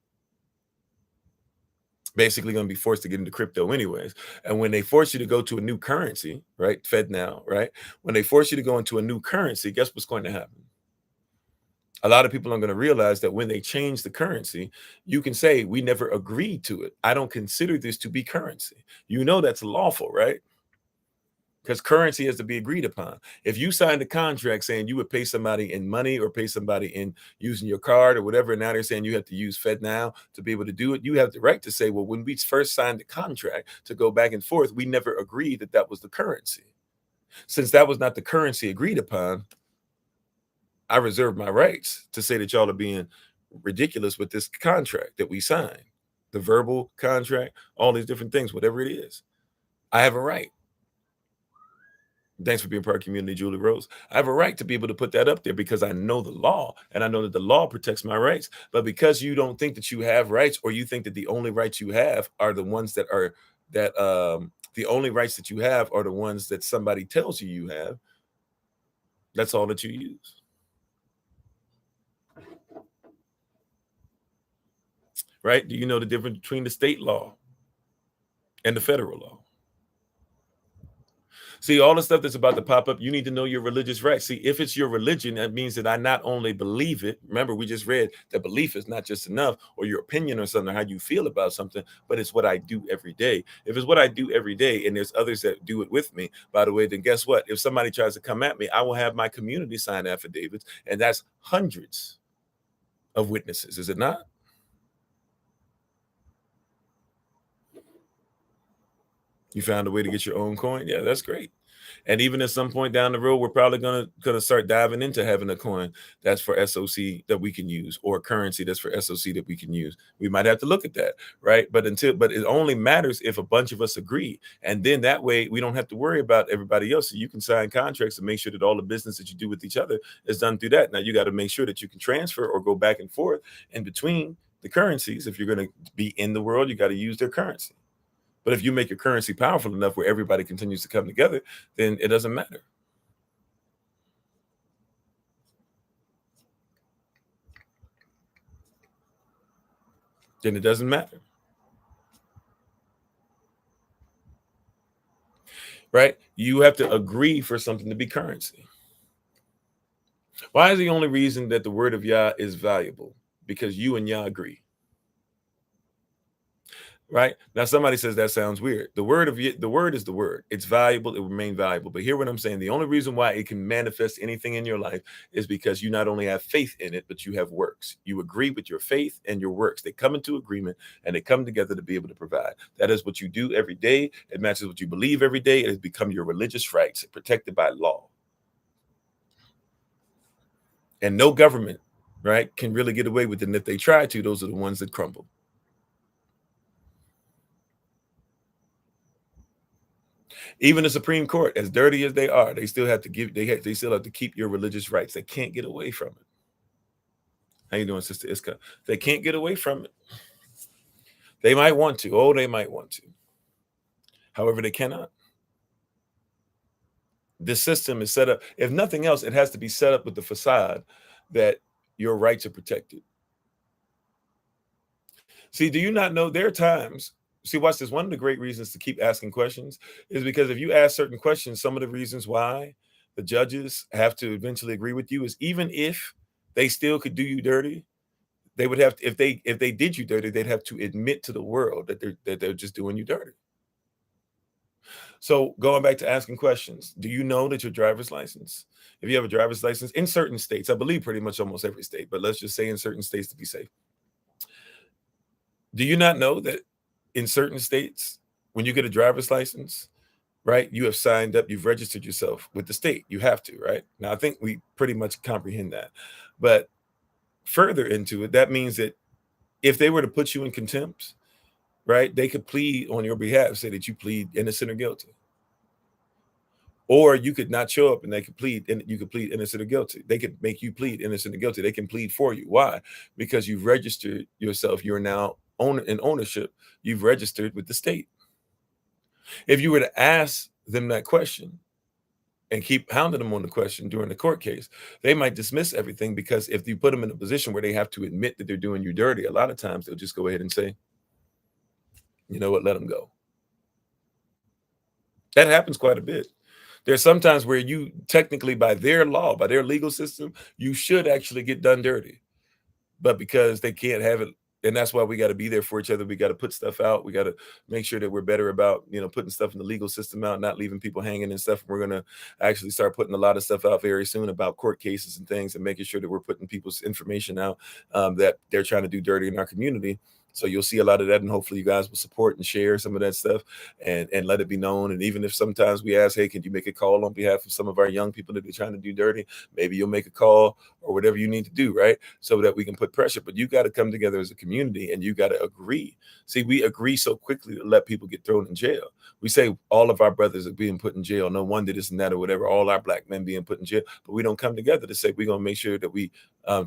S1: basically going to be forced to get into crypto anyways. And when they force you to go to a new currency, right, Fed now, right, when they force you to go into a new currency, guess what's going to happen? A lot of people are going to realize that when they change the currency, you can say, we never agreed to it. I don't consider this to be currency. That's lawful, right? Because currency has to be agreed upon. If you signed a contract saying you would pay somebody in money or pay somebody in using your card or whatever, and now they're saying you have to use Fed now to be able to do it, you have the right to say, well, when we first signed the contract to go back and forth, we never agreed that that was the currency. Since that was not the currency agreed upon, I reserve my rights to say that y'all are being ridiculous with this contract that we signed, the verbal contract, all these different things, whatever it is. I have a right. Thanks for being part of the community, Julie Rose. I have a right to be able to put that up there because I know the law and I know that the law protects my rights. But because you don't think that you have rights, or you think that the only rights you have are the ones that the only rights that you have are the ones that somebody tells you have, that's all that you use. Right? Do you know the difference between the state law and the federal law? See, all the stuff that's about to pop up, you need to know your religious rights. See, if it's your religion, that means that I not only believe it, remember, we just read that belief is not just enough, or your opinion or something, how you feel about something, but it's what I do every day. If it's what I do every day and there's others that do it with me, by the way, then guess what? If somebody tries to come at me, I will have my community sign affidavits, and that's hundreds of witnesses, is it not? You found a way to get your own coin? Yeah, that's great. And even at some point down the road, we're probably gonna start diving into having a coin that's for SOC that we can use, or a currency that's for SOC that we can use. We might have to look at that, right? But it only matters if a bunch of us agree, and then that way we don't have to worry about everybody else. So you can sign contracts and make sure that all the business that you do with each other is done through that. Now you got to make sure that you can transfer or go back and forth in between the currencies. If you're going to be in the world, you got to use their currency. But if you make your currency powerful enough where everybody continues to come together, then it doesn't matter. Then it doesn't matter. Right? You have to agree for something to be currency. Why is the only reason that the word of Yah is valuable? Because you and Yah agree. Right now, somebody says that sounds weird. The word is the word. It's valuable. It will remain valuable. But hear what I'm saying. The only reason why it can manifest anything in your life is because you not only have faith in it, but you have works. You agree with your faith and your works. They come into agreement and they come together to be able to provide. That is what you do every day. It matches what you believe every day. It has become your religious rights, protected by law. And no government, right, can really get away with it. And if they try to, those are the ones that crumble. Even the Supreme Court, as dirty as they are, they still have to they still have to keep your religious rights. They can't get away from it. How you doing, Sister Iska? They can't get away from it. They might want to. Oh, they might want to. However, they cannot. This system is set up. If nothing else, it has to be set up with the facade that your rights are protected. See, do you not know there are times? See, watch this. One of the great reasons to keep asking questions is because if you ask certain questions, some of the reasons why the judges have to eventually agree with you is even if they still could do you dirty, they would have to, if they did you dirty, they'd have to admit to the world that they're just doing you dirty. So going back to asking questions, do you know that your driver's license, if you have a driver's license in certain states, I believe pretty much almost every state, but let's just say in certain states to be safe. Do you not know that in certain states, when you get a driver's license, right, you have signed up, you've registered yourself with the state. You have to, right? Now, I think we pretty much comprehend that. But further into it, that means that if they were to put you in contempt, right, they could plead on your behalf, say that you plead innocent or guilty. Or you could not show up and they could plead, and you could plead innocent or guilty. They could make you plead innocent or guilty. They can plead for you. Why? Because you've registered yourself. You're now in ownership. You've registered with the state. If you were to ask them that question and keep hounding them on the question during the court case, they might dismiss everything, because if you put them in a position where they have to admit that they're doing you dirty, a lot of times they'll just go ahead and say, you know what, let them go. That happens quite a bit. There's sometimes where you technically, by their law, by their legal system, you should actually get done dirty. But because they can't have it, and that's why we got to be there for each other. We got to put stuff out. We got to make sure that we're better about, putting stuff in the legal system out, not leaving people hanging and stuff. We're going to actually start putting a lot of stuff out very soon about court cases and things, and making sure that we're putting people's information out that they're trying to do dirty in our community. So you'll see a lot of that, and hopefully you guys will support and share some of that stuff, and let it be known. And even if sometimes we ask, hey, can you make a call on behalf of some of our young people that they're trying to do dirty? Maybe you'll make a call or whatever you need to do, right? So that we can put pressure. But you got to come together as a community, and you got to agree. See, we agree so quickly to let people get thrown in jail. We say all of our brothers are being put in jail. No wonder this and that or whatever. All our black men being put in jail. But we don't come together to say we're going to make sure that we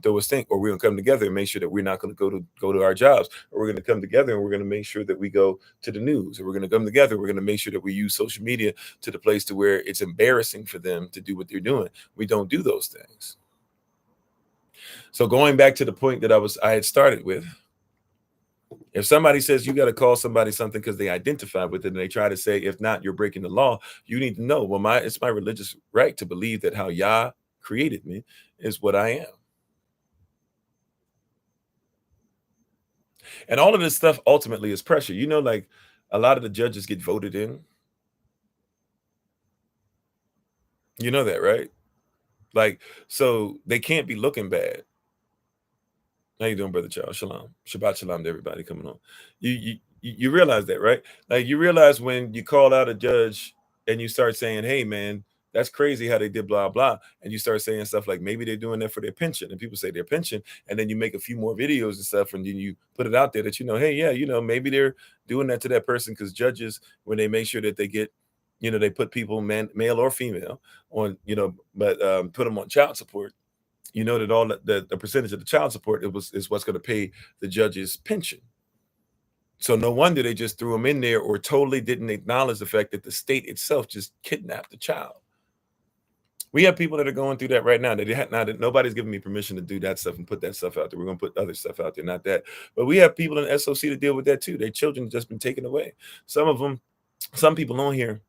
S1: throw a stink, or we're going to come together and make sure that we're not going to go to our jobs, or we're going to come together and we're going to make sure that we go to the news, or we're going to come together. We're going to make sure that we use social media to the place to where it's embarrassing for them to do what they're doing. We don't do those things. So going back to the point that I had started with, If somebody says you got to call somebody something because they identify with it and they try to say, if not, you're breaking the law, you need to know, well, it's my religious right to believe that how Yah created me is what I am. And all of this stuff ultimately is pressure. Like a lot of the judges get voted in. You know that, right? Like, so they can't be looking bad. How you doing, brother Charles? Shalom. Shabbat shalom to everybody coming on. You realize that, right? Like you realize when you call out a judge and you start saying, hey man, that's crazy how they did blah blah. And you start saying stuff like maybe they're doing that for their pension. And people say their pension, and then you make a few more videos and stuff, and then you put it out there that hey, yeah, maybe they're doing that to that person because judges, when they make sure that they get, they put people, male or female, on, but put them on child support. That all the percentage of the child support is what's going to pay the judge's pension. So no wonder they just threw him in there or totally didn't acknowledge the fact that the state itself just kidnapped the child. We have people that are going through that right now. That nobody's giving me permission to do that stuff and put that stuff out there. We're going to put other stuff out there, not that. But we have people in SOC to deal with that too. Their children have just been taken away. Some people on here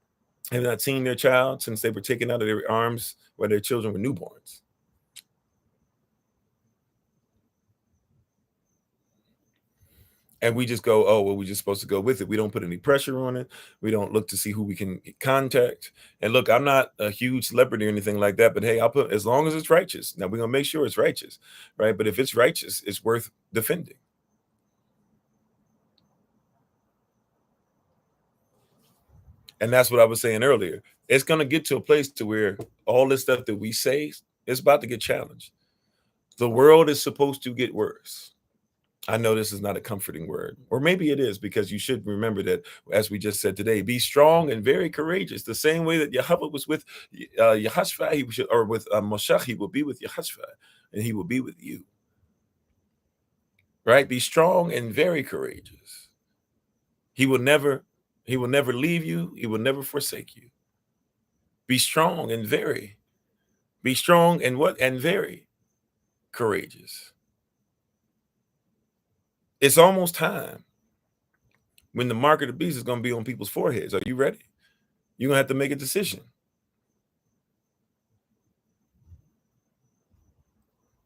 S1: have not seen their child since they were taken out of their arms when their children were newborns. And we just go, oh, well, we're just supposed to go with it. We don't put any pressure on it. We don't look to see who we can contact. And look, I'm not a huge celebrity or anything like that, but hey, I'll put, as long as it's righteous. Now we're going to make sure it's righteous, right? But if it's righteous, it's worth defending. And that's what I was saying earlier. It's going to get to a place to where all this stuff that we say is about to get challenged. The world is supposed to get worse. I know this is not a comforting word, or maybe it is, because you should remember that, as we just said today, be strong and very courageous. The same way that Yahweh was with Yehoshua, or with Moshe, he will be with Yehoshua, and he will be with you. Right? Be strong and very courageous. He will never leave you. He will never forsake you. Be strong and very. Be strong and what? And very courageous. It's almost time when the mark of the beast is going to be on people's foreheads. Are you ready? You're going to have to make a decision.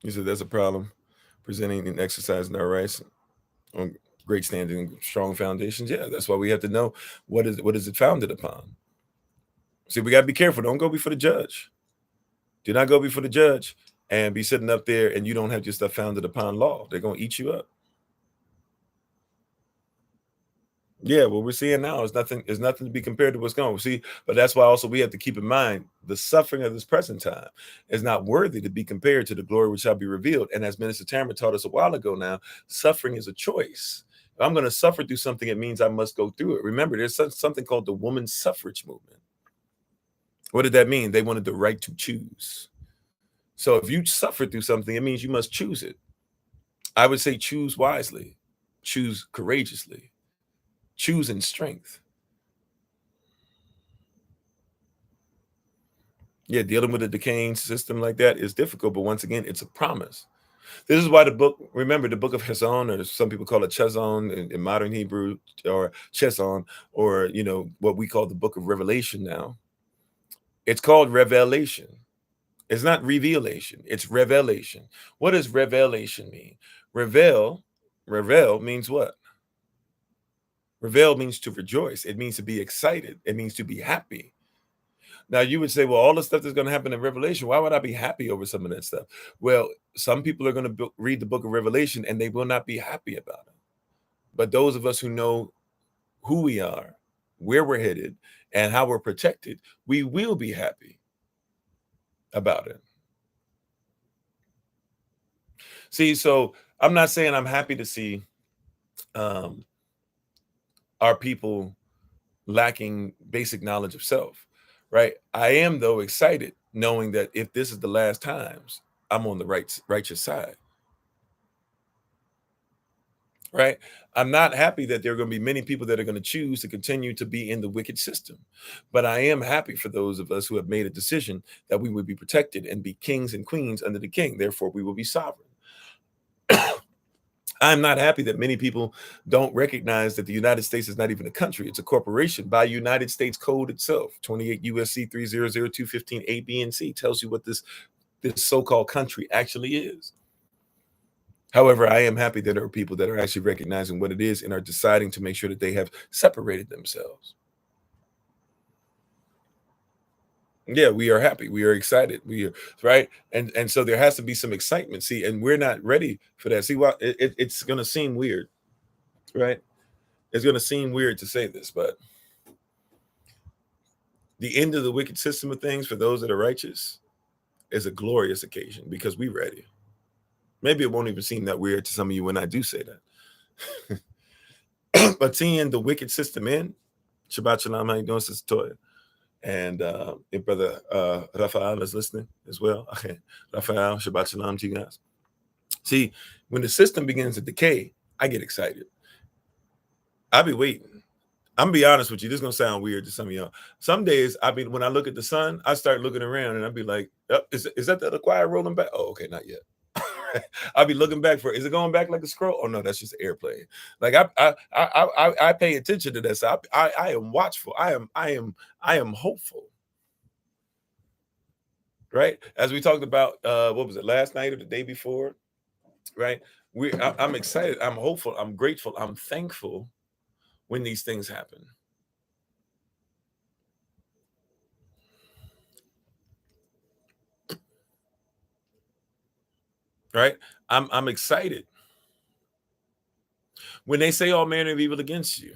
S1: You said there's a problem presenting and exercising our rights on great standing and strong foundations. Yeah, that's why we have to know what is it founded upon. See, we got to be careful. Don't go before the judge. Do not go before the judge and be sitting up there and you don't have your stuff founded upon law. They're going to eat you up. Yeah, what we're seeing now is nothing to be compared to what's going on. See, but that's why also we have to keep in mind the suffering of this present time is not worthy to be compared to the glory which shall be revealed. And as Minister Tamara taught us a while ago now, suffering is a choice. If I'm going to suffer through something, it means I must go through it. Remember, there's something called the women's suffrage movement. What did that mean? They wanted the right to choose. So if you suffer through something, it means you must choose it. I would say choose wisely, choose courageously. Choosing strength. Yeah, dealing with a decaying system like that is difficult, but once again, it's a promise. This is why the book of Hezon, or some people call it Chezon in modern Hebrew, or Chezon, or what we call the book of Revelation now. It's called revelation. It's not revelation, it's revelation. What does revelation mean? Revel means what? Revel means to rejoice. It means to be excited. It means to be happy. Now, you would say, well, all the stuff that's going to happen in Revelation, why would I be happy over some of that stuff? Well, some people are going to read the book of Revelation and they will not be happy about it. But those of us who know who we are, where we're headed, and how we're protected, we will be happy about it. See, so I'm not saying I'm happy to see our people lacking basic knowledge of self, right? I am, though, excited knowing that if this is the last times, I'm on the righteous side, right? I'm not happy that there are going to be many people that are going to choose to continue to be in the wicked system, but I am happy for those of us who have made a decision that we would be protected and be kings and queens under the king. Therefore, we will be sovereign. I'm not happy that many people don't recognize that the United States is not even a country. It's a corporation by United States Code itself. 28 USC 300215 A, B, and C tells you what this so-called country actually is. However, I am happy that there are people that are actually recognizing what it is and are deciding to make sure that they have separated themselves. Yeah, we are happy. We are excited. We are right. And so there has to be some excitement. See, and we're not ready for that. See, well, it's gonna seem weird, right? It's gonna seem weird to say this, but the end of the wicked system of things for those that are righteous is a glorious occasion because we're ready. Maybe it won't even seem that weird to some of you when I do say that. But seeing the wicked system end, Shabbat Shalom, how you doing, Sister Toya? And if Brother Raphael is listening as well. Okay. Raphael, Shabbat Shalom to you guys. See, when the system begins to decay, I get excited. I'll be waiting. I'm gonna be honest with you. This is gonna sound weird to some of y'all. Some days, when I look at the sun, I start looking around and I'll be like, oh, is that the choir rolling back? Oh, okay, not yet. I'll be looking back is it going back like a scroll? Oh no, that's just an airplane. Like I pay attention to that. So I am watchful. I am hopeful. Right? As we talked about, what was it, last night or the day before? Right? I'm excited. I'm hopeful. I'm grateful. I'm thankful when these things happen. Right? I'm excited. When they say all manner of evil against you,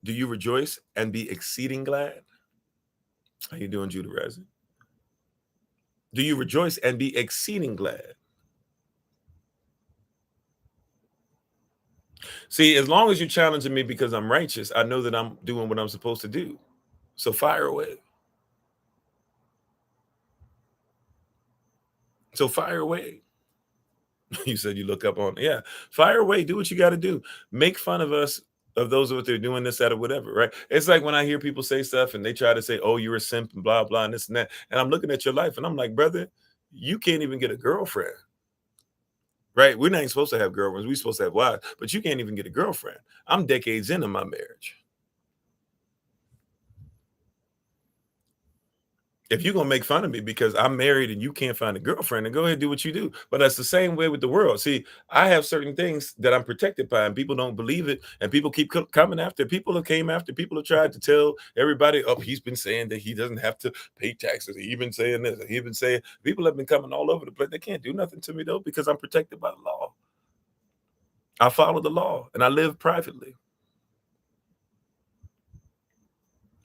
S1: do you rejoice and be exceeding glad? How you doing, Judah Razzie? Do you rejoice and be exceeding glad? See, as long as you're challenging me because I'm righteous, I know that I'm doing what I'm supposed to do. So fire away. So fire away. You said you look up on, yeah, fire away. Do what you got to do. Make fun of us, of those out there doing this, that, or whatever, right? It's like when I hear people say stuff and they try to say, oh, you're a simp and blah, blah, and this and that. And I'm looking at your life and I'm like, brother, you can't even get a girlfriend. Right? We're not even supposed to have girlfriends. We're supposed to have wives, but you can't even get a girlfriend. I'm decades into my marriage. If you're gonna make fun of me because I'm married and you can't find a girlfriend, then go ahead and do what you do. But that's the same way with the world. See, I have certain things that I'm protected by, and people don't believe it, and people keep coming after. People have came after. People have tried to tell everybody, "Oh, he's been saying that he doesn't have to pay taxes. He's been saying this. He's been saying." People have been coming all over the place. They can't do nothing to me though because I'm protected by the law. I follow the law and I live privately.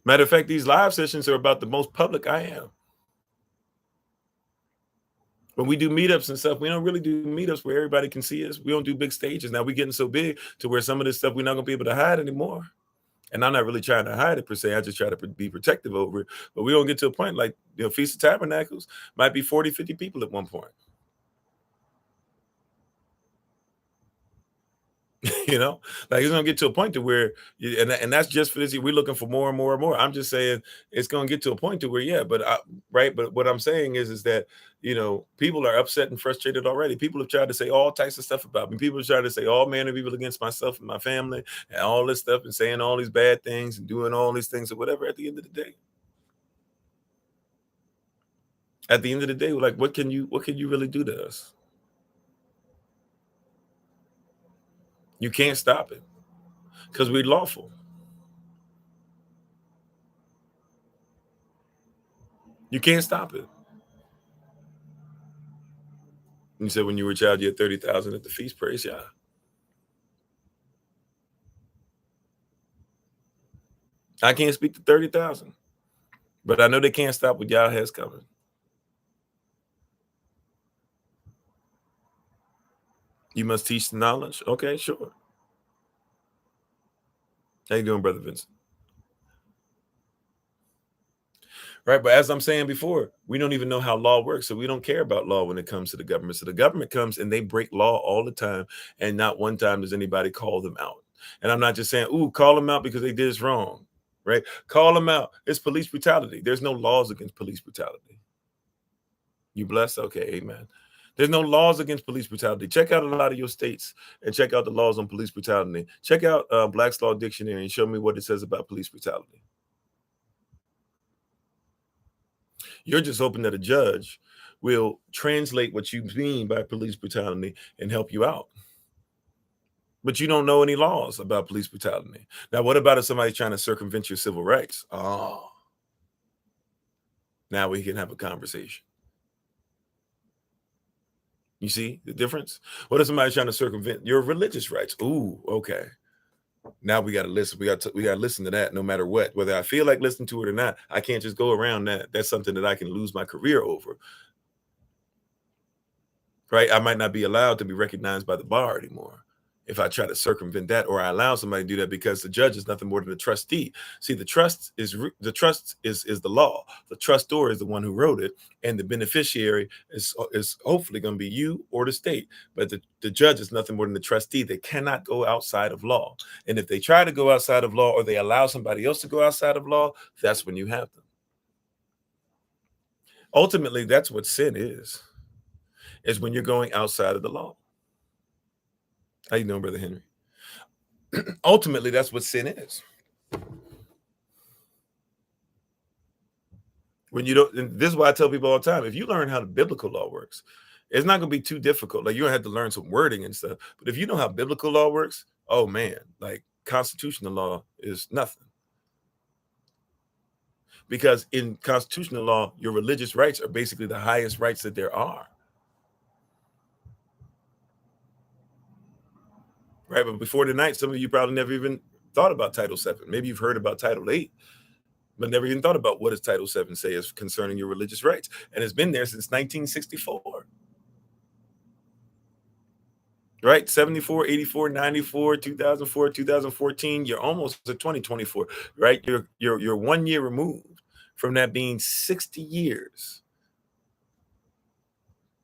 S1: Matter of fact, these live sessions are about the most public I am. When we do meetups and stuff, we don't really do meetups where everybody can see us. We don't do big stages. Now we're getting so big to where some of this stuff we're not gonna be able to hide anymore. And I'm not really trying to hide it per se. I just try to be protective over it. But we don't get to a point like, Feast of Tabernacles might be 40, 50 people at one point. Like it's gonna get to a point to where, and that's just for this year. We're looking for more and more and more. I'm just saying it's gonna get to a point to where, yeah, right. But what I'm saying is that people are upset and frustrated already. People have tried to say all types of stuff about me. People have tried to say all manner of evil against myself and my family and all this stuff and saying all these bad things and doing all these things or whatever. At the end of the day, like what can you really do to us? You can't stop it because we're lawful. You can't stop it. You said when you were a child, you had 30,000 at the feast. Praise Yah. I can't speak to 30,000, but I know they can't stop what Yah has coming. You must teach the knowledge. Okay, sure. How you doing, Brother Vincent? Right, but as I'm saying before, we don't even know how law works, so we don't care about law when it comes to the government. So the government comes and they break law all the time, and not one time does anybody call them out. And I'm not just saying, "Ooh, call them out because they did this wrong." Right? Call them out. It's police brutality. There's no laws against police brutality. You blessed? Okay, amen. There's no laws against police brutality. Check out a lot of your states and check out the laws on police brutality. Check out Black's Law Dictionary and show me what it says about police brutality. You're just hoping that a judge will translate what you mean by police brutality and help you out. But you don't know any laws about police brutality. Now, what about if somebody's trying to circumvent your civil rights? Oh, now we can have a conversation. You see the difference? What if somebody's trying to circumvent your religious rights? Ooh, okay. Now we got to listen. We got to listen to that no matter what. Whether I feel like listening to it or not, I can't just go around that. That's something that I can lose my career over. Right? I might not be allowed to be recognized by the bar anymore if I try to circumvent that, or I allow somebody to do that, because the judge is nothing more than a trustee. See, the trust is the law. The trustor is the one who wrote it, and the beneficiary is hopefully going to be you or the state. But the judge is nothing more than the trustee. They cannot go outside of law. And if they try to go outside of law, or they allow somebody else to go outside of law, that's when you have them. Ultimately, that's what sin is when you're going outside of the law. How you doing, Brother Henry? Ultimately, that's what sin is. When you don't, and this is why I tell people all the time, if you learn how the biblical law works, it's not going to be too difficult. Like, you don't have to learn some wording and stuff. But if you know how biblical law works, oh man, like constitutional law is nothing. Because in constitutional law, your religious rights are basically the highest rights that there are. Right? But before tonight, some of you probably never even thought about Title VII. Maybe you've heard about Title VIII, but never even thought about what does Title VII say as concerning your religious rights. And it's been there since 1964. Right? 74, 84, 94, 2004, 2014. You're almost to 2024, right? You're 1 year removed from that being 60 years.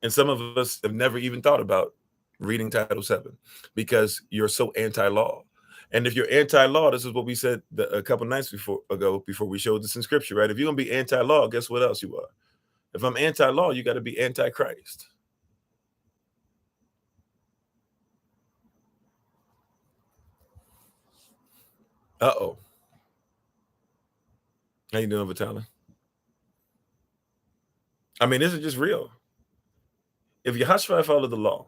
S1: And some of us have never even thought about reading Title VII because you're so anti-law. And if you're anti-law, this is what we said a couple nights before we showed this in scripture, right? If you're gonna be anti-law, guess what else you are? If I'm anti-law, you got to be anti-Christ. Uh-oh. How you doing, Vitaly? I mean, this is just real. If Yahshua followed the law,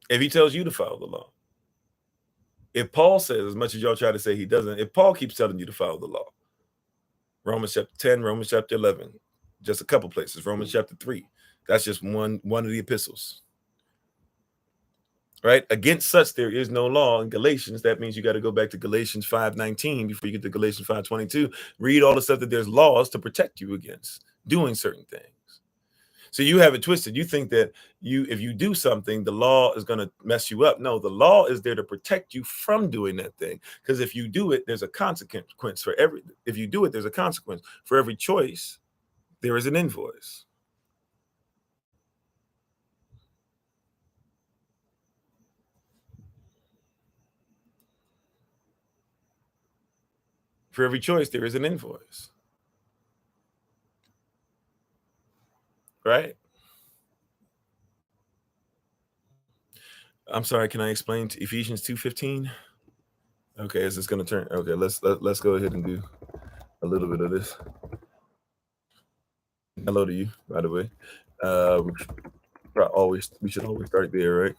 S1: if he tells you to follow the law, if Paul says, as much as y'all try to say he doesn't, if Paul keeps telling you to follow the law, Romans chapter 10, Romans chapter 11, just a couple places, Romans chapter 3, that's just one of the epistles. Right? Against such there is no law in Galatians. That means you got to go back to Galatians 5:19 before you get to Galatians 5:22. Read all the stuff that there's laws to protect you against doing certain things. So you have it twisted. You think that if you do something, the law is going to mess you up. No, the law is there to protect you from doing that thing. Because if you do it, there's a consequence for if you do it, there's a consequence. For every choice, there is an invoice. For every choice, there is an invoice. Right? I'm sorry, can I explain to Ephesians 2:15? Okay, is this going to turn? Okay, let's go ahead and do a little bit of this. Hello to you, by the way. We should always start there, right?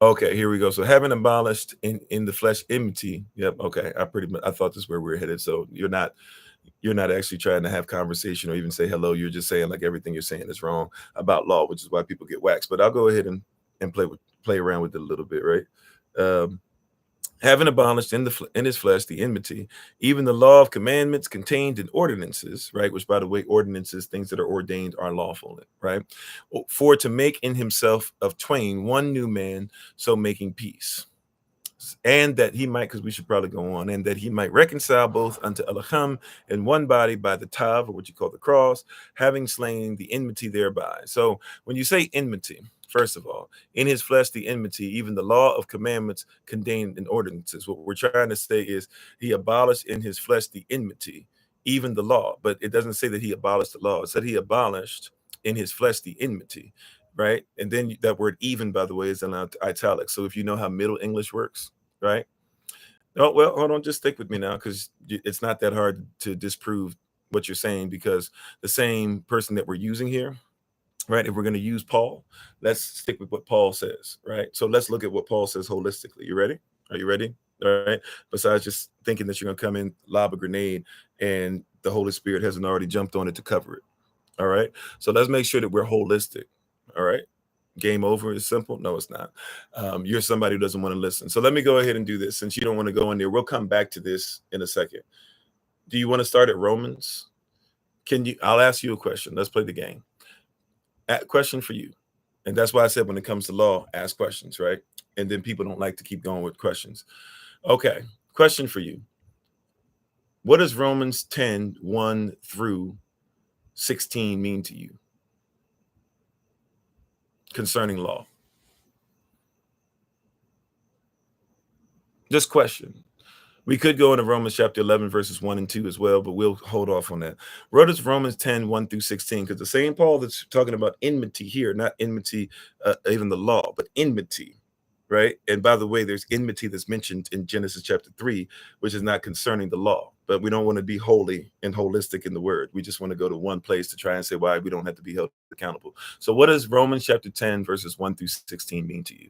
S1: Okay, here we go. So having abolished in the flesh enmity. Yep. Okay. I thought this is where we are headed. So you're not actually trying to have conversation or even say hello. You're just saying like everything you're saying is wrong about law, which is why people get waxed. But I'll go ahead and play around with it a little bit, right? Having abolished in his flesh the enmity, even the law of commandments contained in ordinances, right? Which, by the way, ordinances, things that are ordained, are lawful, right? For to make in himself of twain one new man, so making peace. And that he might, because we should probably go on, and that he might reconcile both unto Elohim in one body by the tav, or what you call the cross, having slain the enmity thereby. So when you say enmity, first of all, in his flesh the enmity, even the law of commandments contained in ordinances. What we're trying to say is he abolished in his flesh the enmity, even the law, but it doesn't say that he abolished the law. It said he abolished in his flesh the enmity, right? And then that word even, by the way, is in italics. So if you know how Middle English works, right? Oh, well, hold on, just stick with me now, because it's not that hard to disprove what you're saying, because the same person that we're using here, right? If we're going to use Paul, let's stick with what Paul says, right? So let's look at what Paul says holistically. You ready? Are you ready? All right. Besides just thinking that you're going to come in, lob a grenade, and the Holy Spirit hasn't already jumped on it to cover it. All right. So let's make sure that we're holistic. All right. Game over is simple. No, it's not. You're somebody who doesn't want to listen. So let me go ahead and do this. Since you don't want to go in there, we'll come back to this in a second. Do you want to start at Romans? I'll ask you a question. Let's play the game. Question for you. And that's why I said when it comes to law, ask questions, right? And then people don't like to keep going with questions. Okay. Question for you. What does Romans 10, 1 through 16 mean to you concerning law? Just question. We could go into Romans chapter 11, verses 1 and 2 as well, but we'll hold off on that. What is Romans 10, 1 through 16? Because the same Paul that's talking about enmity here, not enmity, even the law, but enmity, right? And by the way, there's enmity that's mentioned in Genesis chapter 3, which is not concerning the law. But we don't want to be holy and holistic in the word. We just want to go to one place to try and say why we don't have to be held accountable. So what does Romans chapter 10, verses 1 through 16 mean to you?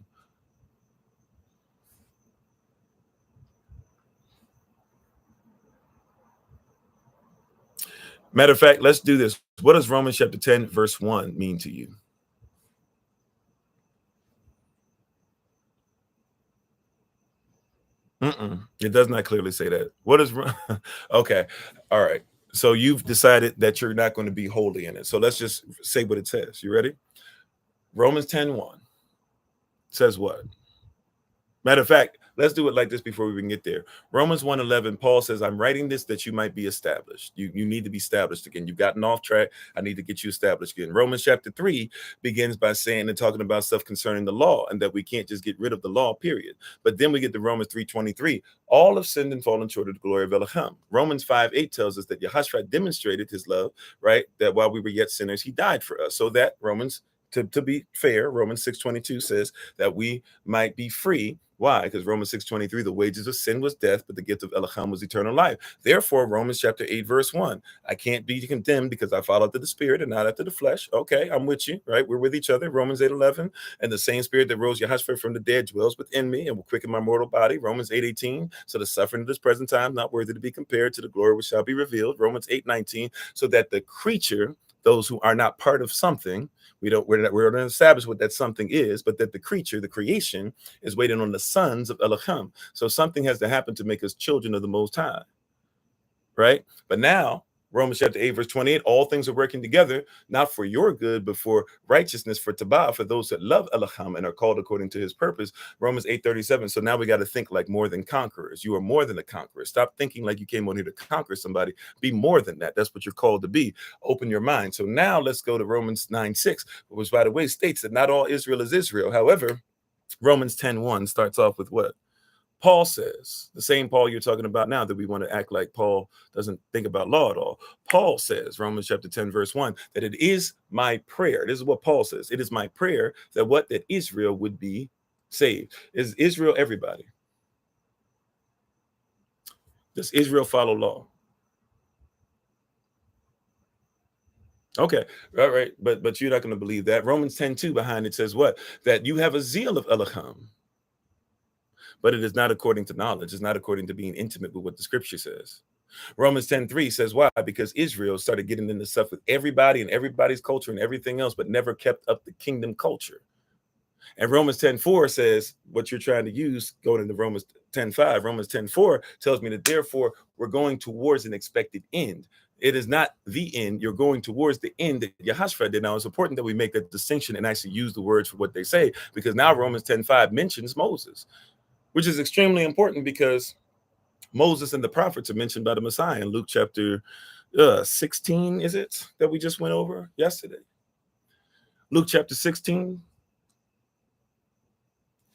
S1: Matter of fact, let's do this. What does Romans chapter 10, verse 1 mean to you? It does not clearly say that. What is okay? All right. So you've decided that you're not going to be holy in it. So let's just say what it says. You ready? Romans 10:1 says what? Matter of fact, let's do it like this before we even get there. Romans 1:11, Paul says, I'm writing this that you might be established. You need to be established again. You've gotten off track. I need to get you established again. Romans chapter 3 begins by saying and talking about stuff concerning the law, and that we can't just get rid of the law, period. But then we get to Romans 3:23. All have sinned and fallen short of the glory of Elohim. Romans 5:8 tells us that Yahushua demonstrated his love, right? That while we were yet sinners, he died for us. So that to be fair, Romans 6:22 says that we might be free. Why? Because Romans 6:23, the wages of sin was death, but the gift of Elohim was eternal life. Therefore, Romans chapter 8, verse 1, I can't be condemned because I follow after the spirit and not after the flesh. Okay, I'm with you, right? We're with each other. Romans 8:11, and the same spirit that rose Yahushua from the dead dwells within me and will quicken my mortal body. Romans 8:18, so the suffering of this present time not worthy to be compared to the glory which shall be revealed. Romans 8:19, so that the creature, those who are not part of something, we're not going to establish what that something is, but that the creature, the creation, is waiting on the sons of Elohim. So something has to happen to make us children of the Most High, right? But now, Romans chapter 8, verse 28, all things are working together, not for your good, but for righteousness, for tabah, for those that love Elohim and are called according to his purpose. Romans 8:37. So now we got to think like more than conquerors. You are more than a conqueror. Stop thinking like you came on here to conquer somebody. Be more than that. That's what you're called to be. Open your mind. So now let's go to Romans 9:6, which, by the way, states that not all Israel is Israel. However, Romans 10:1 starts off with what? Paul says, the same Paul you're talking about now, that we want to act like Paul doesn't think about law at all. Paul says, Romans chapter 10, verse 1, that it is my prayer. This is what Paul says. It is my prayer that that Israel would be saved. Is Israel everybody? Does Israel follow law? Okay, all right, but you're not going to believe that. Romans 10:2 behind it says what? That you have a zeal of Elohim, but it is not according to knowledge. It's not according to being intimate with what the scripture says. Romans 10:3 says why? Because Israel started getting into stuff with everybody and everybody's culture and everything else, but never kept up the kingdom culture. And Romans 10:4 says what you're trying to use going into Romans 10:5. Romans 10:4 tells me that therefore we're going towards an expected end. It is not the end. You're going towards the end that Yahushua did. Now, it's important that we make that distinction and actually use the words for what they say, because now Romans 10:5 mentions Moses, which is extremely important because Moses and the prophets are mentioned by the Messiah in Luke chapter 16, is it, that we just went over yesterday? Luke chapter 16,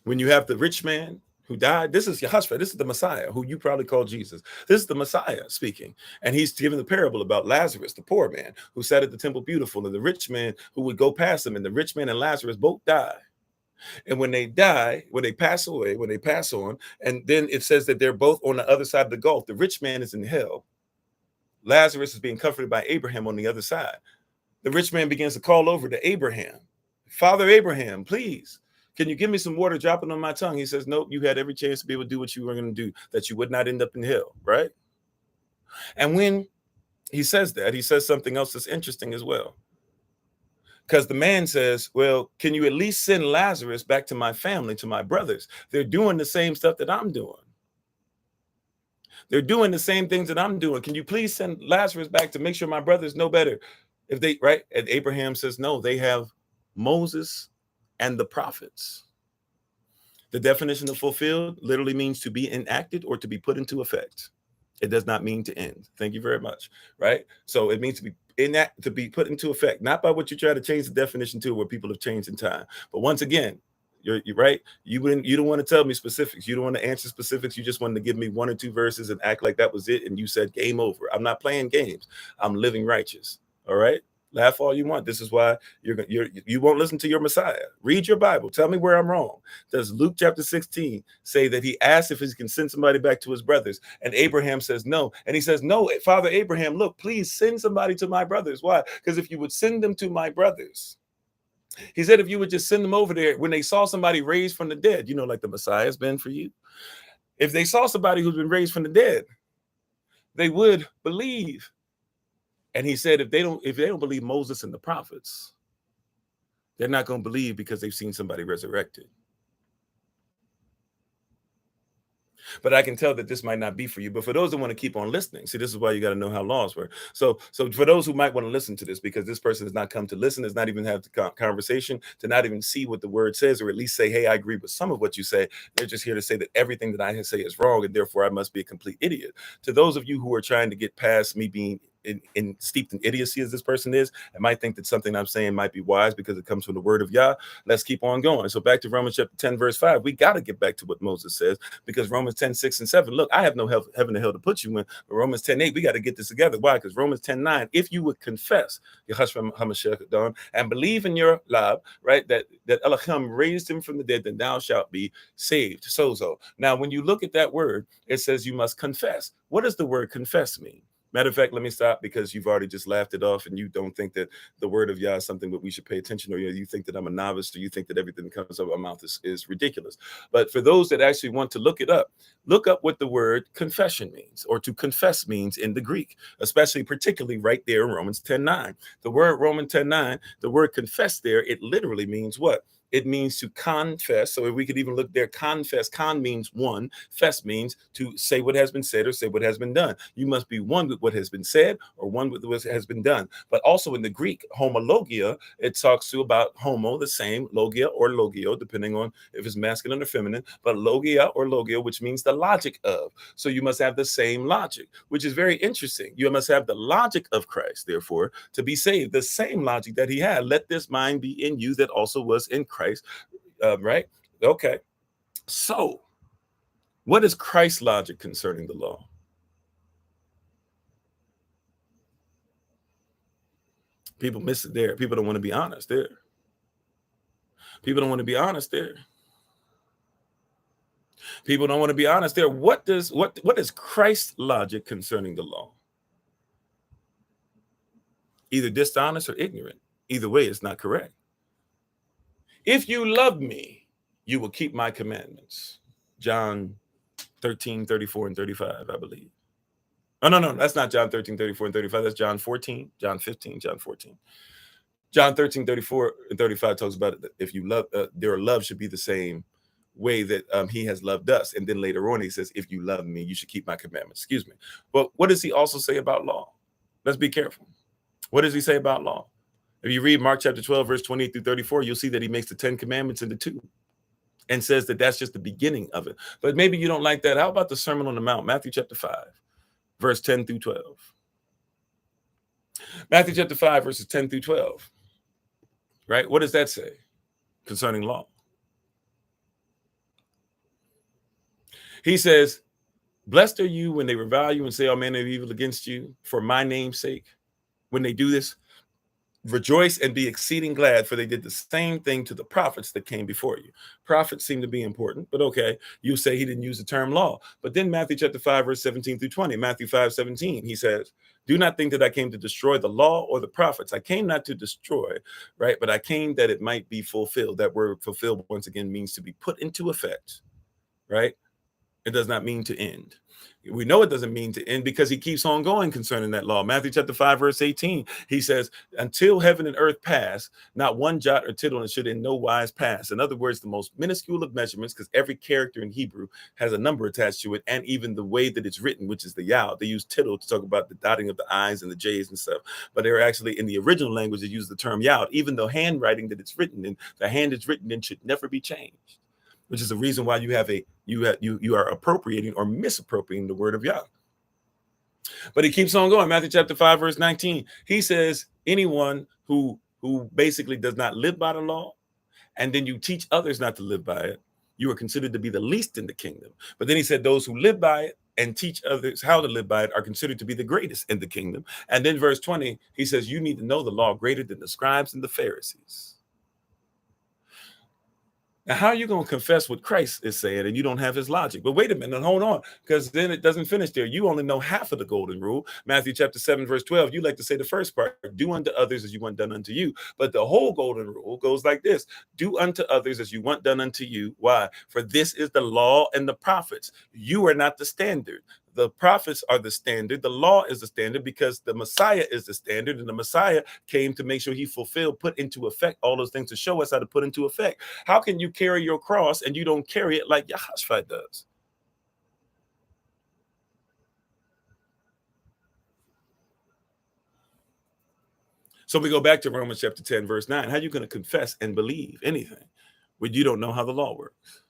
S1: when you have the rich man who died. This is Yahshua. This is the Messiah, who you probably call Jesus. This is the Messiah speaking. And he's giving the parable about Lazarus, the poor man who sat at the temple beautiful, and the rich man who would go past him. And the rich man and Lazarus both die. And when they die, when they pass away, when they pass on, and then it says that they're both on the other side of the gulf. The rich man is in hell. Lazarus is being comforted by Abraham on the other side. The rich man begins to call over to Abraham. Father Abraham, please, can you give me some water dropping on my tongue? He says, nope, you had every chance to be able to do what you were going to do, that you would not end up in hell, right? And when he says that, he says something else that's interesting as well. Because the man says, well, can you at least send Lazarus back to my family, to my brothers? They're doing the same stuff that I'm doing. They're doing the same things that I'm doing. Can you please send Lazarus back to make sure my brothers know better? If they, right? And Abraham says, no, they have Moses and the prophets. The definition of fulfilled literally means to be enacted or to be put into effect. It does not mean to end. Thank you very much. Right? So it means to be put into effect, not by what you try to change the definition to, where people have changed in time. But once again, you're right. You don't want to tell me specifics. You don't want to answer specifics. You just wanted to give me one or two verses and act like that was it. And you said game over. I'm not playing games. I'm living righteous. All right. Laugh all you want. This is why you won't listen to your Messiah. Read your Bible. Tell me where I'm wrong. Does Luke chapter 16 say that he asked if he can send somebody back to his brothers? And Abraham says no. And he says, no, Father Abraham, look, please send somebody to my brothers. Why? Because if you would send them to my brothers, he said, if you would just send them over there when they saw somebody raised from the dead, like the Messiah has been for you. If they saw somebody who's been raised from the dead, they would believe. And he said, if they don't believe Moses and the prophets, they're not going to believe because they've seen somebody resurrected. But I can tell that this might not be for you. But for those that want to keep on listening, see, this is why you got to know how laws work. So for those who might want to listen to this, because this person has not come to listen, has not even have the conversation, to not even see what the word says, or at least say, hey, I agree with some of what you say. They're just here to say that everything that I say is wrong, and therefore I must be a complete idiot. To those of you who are trying to get past me being steeped in idiocy as this person is, and might think that something I'm saying might be wise because it comes from the word of Yah, let's keep on going. So back to Romans chapter 10, verse 5, we got to get back to what Moses says, because Romans 10, 6 and 7, look, I have no heaven and hell to put you in, but Romans 10, 8, we got to get this together. Why? Because Romans 10, 9, if you would confess and believe in your love, right, that Elohim raised him from the dead, then thou shalt be saved. Sozo. Now, when you look at that word, it says you must confess. What does the word confess mean? Matter of fact, let me stop, because you've already just laughed it off, and you don't think that the word of Yah is something that we should pay attention to, or you think that I'm a novice, or you think that everything that comes out of my mouth is ridiculous. But for those that actually want to look up what the word confession means, or to confess means in the Greek, particularly right there in Romans 10:9. The word Romans 10:9, the word confess there, it literally means what? It means to confess. So if we could even look there, confess, con means one, fess means to say what has been said or say what has been done. You must be one with what has been said or one with what has been done. But also in the Greek, homologia, it talks to about homo, the same, logia or logio, depending on if it's masculine or feminine, but logia or logio, which means the logic of. So you must have the same logic, which is very interesting. You must have the logic of Christ, therefore, to be saved, the same logic that he had. Let this mind be in you that also was in Christ. Right? Okay. So, what is Christ's logic concerning the law? People miss it there. People don't want to be honest there. People don't want to be honest there. People don't want to be honest there. What is Christ's logic concerning the law? Either dishonest or ignorant. Either way, it's not correct. If you love me, you will keep my commandments. John 13, 34, and 35, I believe. Oh, no, that's not John 13, 34, and 35. That's John 14, John 15, John 14. John 13, 34, and 35 talks about it. If you love, their love should be the same way that he has loved us. And then later on, he says, if you love me, you should keep my commandments. Excuse me. But what does he also say about law? Let's be careful. What does he say about law? If you read Mark chapter 12, verse 28 through 34, you'll see that he makes the 10 commandments into 2 and says that that's just the beginning of it. But maybe you don't like that. How about the Sermon on the Mount, Matthew chapter 5, verse 10 through 12? Matthew chapter 5, verses 10 through 12. Right? What does that say concerning law? He says, blessed are you when they revile you and say all manner of evil against you for my name's sake. When they do this, rejoice and be exceeding glad, for they did the same thing to the prophets that came before you. Prophets seem to be important, but okay, you say he didn't use the term law. But then Matthew chapter 5, verse 17 through 20, Matthew 5:17, he says, do not think that I came to destroy the law or the prophets. I came not to destroy, right? But I came that it might be fulfilled. That word fulfilled, once again, means to be put into effect, right? It does not mean to end. We know it doesn't mean to end because he keeps on going concerning that law. Matthew chapter 5, verse 18, he says, until heaven and earth pass, not one jot or tittle should in no wise pass. In other words, the most minuscule of measurements, because every character in Hebrew has a number attached to it, and even the way that it's written, which is the yod. They use tittle to talk about the dotting of the I's and the J's and stuff. But they're actually, in the original language, they use the term yod. Even the handwriting that it's written in, the hand it's written in should never be changed, which is the reason why you are appropriating or misappropriating the word of Yah. But he keeps on going. Matthew chapter 5, verse 19. He says, anyone who basically does not live by the law, and then you teach others not to live by it, you are considered to be the least in the kingdom. But then he said, those who live by it and teach others how to live by it are considered to be the greatest in the kingdom. And then verse 20, he says, you need to know the law greater than the scribes and the Pharisees. Now, how are you going to confess what Christ is saying and you don't have his logic? But wait a minute, hold on, because then it doesn't finish there. You only know half of the golden rule. Matthew chapter 7, verse 12, you like to say the first part, do unto others as you want done unto you. But the whole golden rule goes like this, do unto others as you want done unto you. Why? For this is the law and the prophets. You are not the standard. The prophets are the standard. The law is the standard because the Messiah is the standard. And the Messiah came to make sure he fulfilled, put into effect all those things to show us how to put into effect. How can you carry your cross and you don't carry it like Yahushua does? So we go back to Romans chapter 10, verse 9. How are you going to confess and believe anything when you don't know how the law works?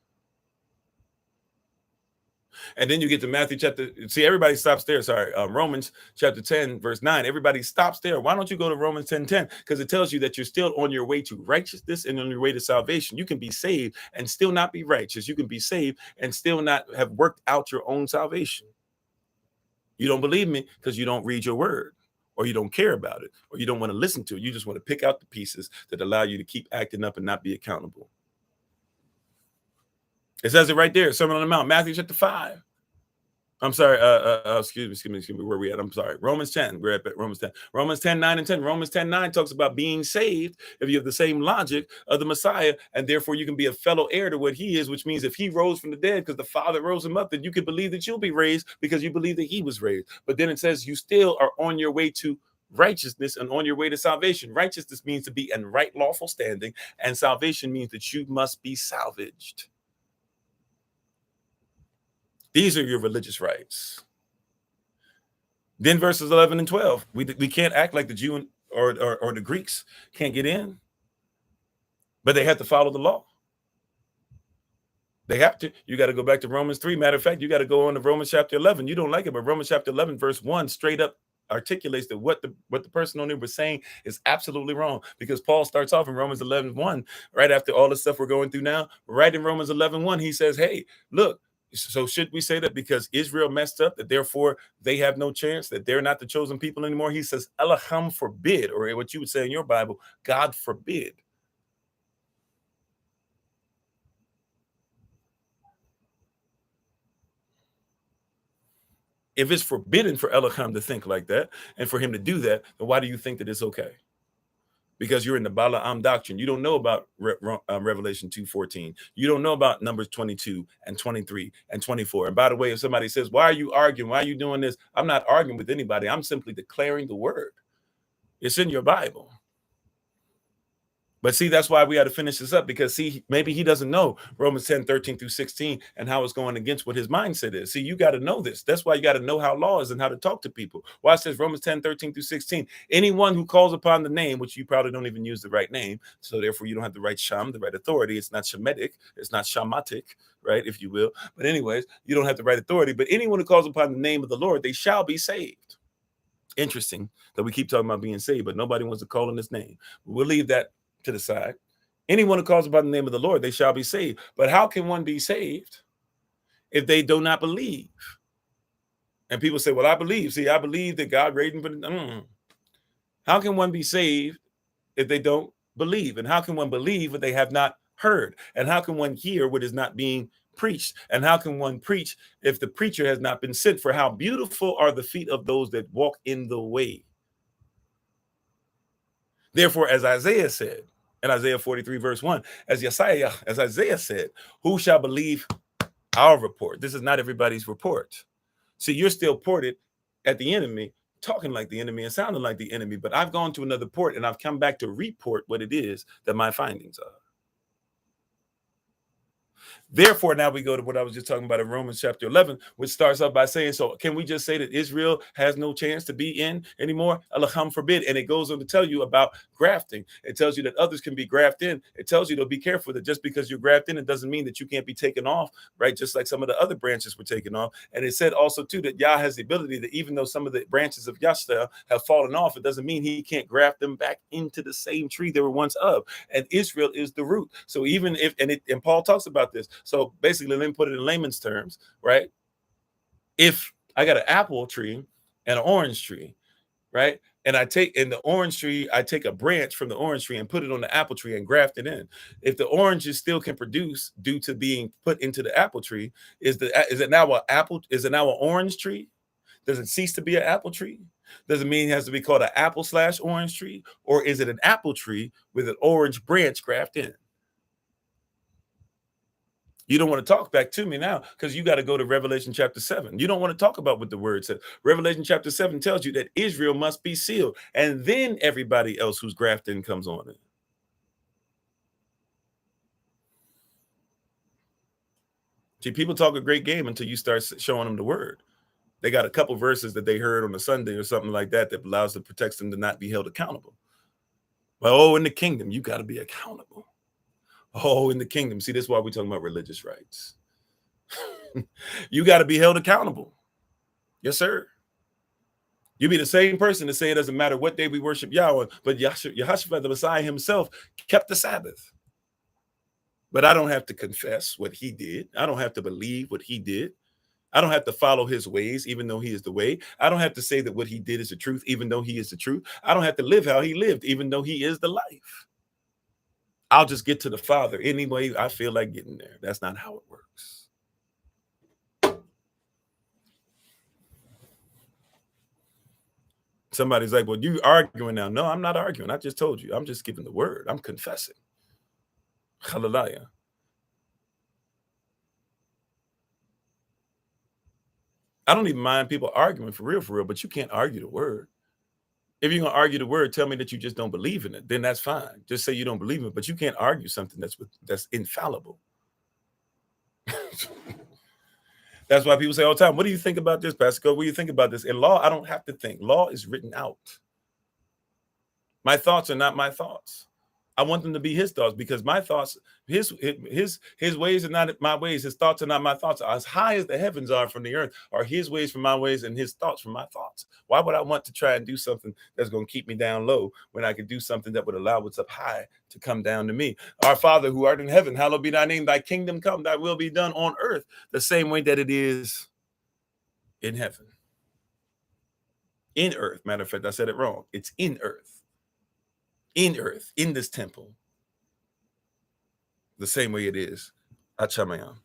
S1: And then you get to Matthew chapter, see, everybody stops there. Sorry, Romans chapter 10, verse 9. Everybody stops there. Why don't you go to Romans 10:10? Because it tells you that you're still on your way to righteousness and on your way to salvation. You can be saved and still not be righteous. You can be saved and still not have worked out your own salvation. You don't believe me because you don't read your word, or you don't care about it, or you don't want to listen to it. You just want to pick out the pieces that allow you to keep acting up and not be accountable. It says it right there, Sermon on the Mount, Matthew chapter 5. I'm sorry, excuse me, where we at? I'm sorry. Romans 10, we're at Romans 10. Romans 10, 9 and 10. Romans 10, 9 talks about being saved if you have the same logic of the Messiah, and therefore you can be a fellow heir to what he is, which means if he rose from the dead because the Father rose him up, then you can believe that you'll be raised because you believe that he was raised. But then it says you still are on your way to righteousness and on your way to salvation. Righteousness means to be in right lawful standing, and salvation means that you must be salvaged. These are your religious rights. Then verses 11 and 12, we can't act like the Jew or the Greeks can't get in, but they have to follow the law. They have to. You got to go back to Romans 3. Matter of fact, you got to go on to Romans chapter 11. You don't like it, but Romans chapter 11, verse 1 straight up articulates that what the person on there was saying is absolutely wrong, because Paul starts off in Romans 11:1, right after all the stuff we're going through now, right in Romans 11:1, he says, hey, look, so should we say that because Israel messed up, that therefore they have no chance, that they're not the chosen people anymore? He says, Elohim forbid, or what you would say in your Bible, God forbid. If it's forbidden for Elohim to think like that and for him to do that, then why do you think that it's okay? Because you're in the Balaam doctrine. You don't know about Revelation 2:14. You don't know about Numbers 22 and 23 and 24. And by the way, if somebody says, why are you arguing? Why are you doing this? I'm not arguing with anybody. I'm simply declaring the word. It's in your Bible. But see, that's why we got to finish this up, because see, maybe he doesn't know Romans 10, 13 through 16 and how it's going against what his mindset is. See, you got to know this. That's why you got to know how law is and how to talk to people. Why it says Romans 10, 13 through 16, anyone who calls upon the name, which you probably don't even use the right name, so therefore you don't have the right sham, the right authority. It's not shemitic, it's not shamatic, right, if you will. But anyways, you don't have the right authority. But anyone who calls upon the name of the Lord, they shall be saved. Interesting that we keep talking about being saved, but nobody wants to call on his name. We'll leave that to the side. Anyone who calls upon the name of the Lord, they shall be saved. But how can one be saved if they do not believe. And people say, well, I believe. See, I believe that God raised me. How can one be saved if they don't believe? And how can one believe what they have not heard? And how can one hear what is not being preached? And how can one preach if the preacher has not been sent? For how beautiful are the feet of those that walk in the way. Therefore, as Isaiah said in Isaiah 43, verse 1, as Isaiah said, who shall believe our report? This is not everybody's report. See, you're still ported at the enemy, talking like the enemy and sounding like the enemy, but I've gone to another port and I've come back to report what it is that my findings are. Therefore, now we go to what I was just talking about in Romans chapter 11, which starts off by saying, so can we just say that Israel has no chance to be in anymore? Allah forbid. And it goes on to tell you about grafting. It tells you that others can be grafted in. It tells you to be careful that just because you're grafted in, it doesn't mean that you can't be taken off, right? Just like some of the other branches were taken off. And it said also, too, that Yah has the ability that even though some of the branches of Yashta have fallen off, it doesn't mean he can't graft them back into the same tree they were once of. And Israel is the root. So even if, and Paul talks about this. So basically, let me put it in layman's terms, right? If I got an apple tree and an orange tree, right? And I take in the orange tree, I take a branch from the orange tree and put it on the apple tree and graft it in. If the oranges still can produce due to being put into the apple tree, is it now an orange tree? Does it cease to be an apple tree? Does it mean it has to be called an apple/orange tree? Or is it an apple tree with an orange branch grafted in? You don't want to talk back to me now because you got to go to Revelation chapter 7. You don't want to talk about what the word says. Revelation chapter 7 tells you that Israel must be sealed, and then everybody else who's grafted in comes on it. See, people talk a great game until you start showing them the word. They got a couple verses that they heard on a Sunday or something like that that allows to protect them to not be held accountable. But in the kingdom, you got to be accountable. In the kingdom. See, this is why we're talking about religious rights. You got to be held accountable. Yes, sir. You be the same person to say it doesn't matter what day we worship Yahweh, but Yahshua, the Messiah himself, kept the Sabbath. But I don't have to confess what he did. I don't have to believe what he did. I don't have to follow his ways, even though he is the way. I don't have to say that what he did is the truth, even though he is the truth. I don't have to live how he lived, even though he is the life. I'll just get to the Father any way I feel like getting there. That's not how it works. Somebody's like, well, you arguing now. No, I'm not arguing. I just told you. I'm just giving the word. I'm confessing. Hallelujah. I don't even mind people arguing for real, but you can't argue the word. If you're going to argue the word, tell me that you just don't believe in it. Then that's fine. Just say you don't believe in it, but you can't argue something that's infallible. That's why people say all the time, what do you think about this, Pastor Kofi? What do you think about this? In law, I don't have to think. Law is written out. My thoughts are not my thoughts. I want them to be his thoughts because my thoughts, his ways are not my ways. His thoughts are not my thoughts. As high as the heavens are from the earth are his ways from my ways and his thoughts from my thoughts. Why would I want to try and do something that's going to keep me down low when I could do something that would allow what's up high to come down to me? Our Father who art in heaven, hallowed be thy name. Thy kingdom come, thy will be done on earth the same way that it is in heaven. In earth. Matter of fact, I said it wrong. It's in earth. In earth, in this temple, the same way it is at Shamayam.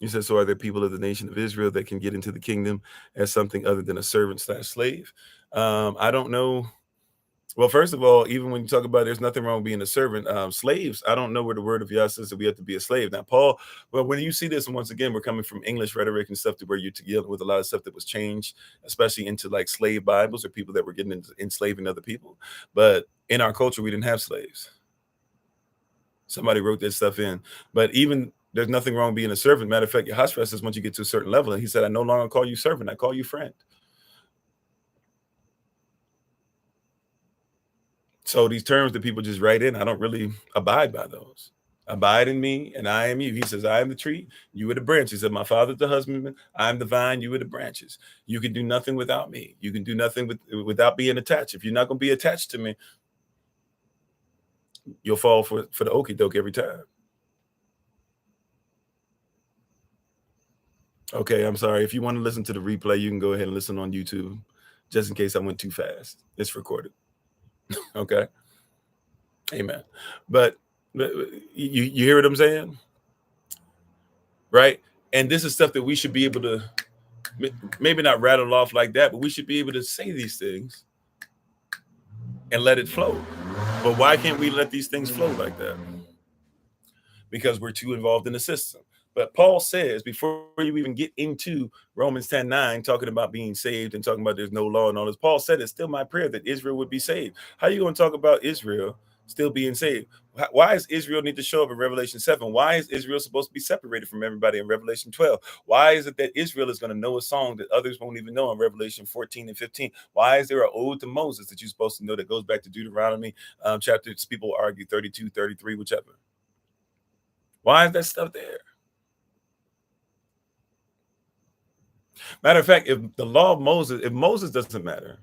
S1: You said, so are there people of the nation of Israel that can get into the kingdom as something other than a servant/slave? I don't know. Well, first of all, even when you talk about there's nothing wrong with being a servant, slaves, I don't know where the word of Yah says that we have to be a slave. Now, Paul, well, when you see this, and once again, we're coming from English rhetoric and stuff to where you're together with a lot of stuff that was changed, especially into like slave Bibles or people that were getting into enslaving other people. But in our culture, we didn't have slaves. Somebody wrote that stuff in. But even there's nothing wrong being a servant. Matter of fact, Yahshua says once you get to a certain level, and he said, I no longer call you servant, I call you friend. So these terms that people just write in, I don't really abide by those. Abide in me and I am you. He says, I am the tree, you are the branches. He said, my father's the husbandman, I am the vine, you are the branches. You can do nothing without me. You can do nothing without being attached. If you're not going to be attached to me, you'll fall for the okie doke every time. Okay, I'm sorry. If you want to listen to the replay, you can go ahead and listen on YouTube, just in case I went too fast. It's recorded. Okay. Amen. But you hear what I'm saying? Right? And this is stuff that we should be able to maybe not rattle off like that, but we should be able to say these things and let it flow. But why can't we let these things flow like that? Because we're too involved in the system. But Paul says, before you even get into Romans 10:9, talking about being saved and talking about there's no law and all this, Paul said it's still my prayer that Israel would be saved. How are you going to talk about Israel still being saved? Why does Israel need to show up in Revelation 7? Why is Israel supposed to be separated from everybody in Revelation 12? Why is it that Israel is going to know a song that others won't even know in Revelation 14 and 15? Why is there an ode to Moses that you're supposed to know that goes back to Deuteronomy chapters? People argue 32, 33, whichever. Why is that stuff there? Matter of fact, if the law of Moses, if Moses doesn't matter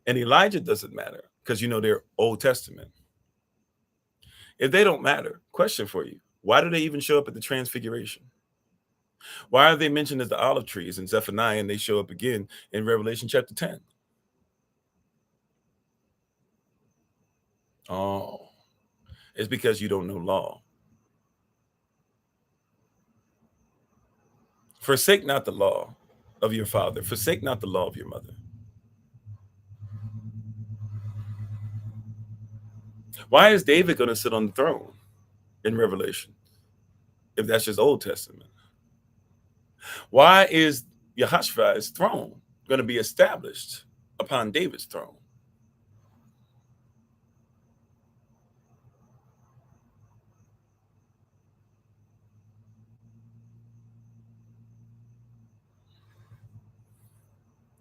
S1: and Elijah doesn't matter, because they're Old Testament, if they don't matter, question for you, why do they even show up at the transfiguration? Why are they mentioned as the olive trees in Zephaniah and they show up again in Revelation chapter 10? Oh, it's because you don't know law. Forsake not the law of your father, forsake not the law of your mother. Why is David going to sit on the throne in Revelation if that's just Old Testament? Why is Yehoshaphat's throne going to be established upon David's throne?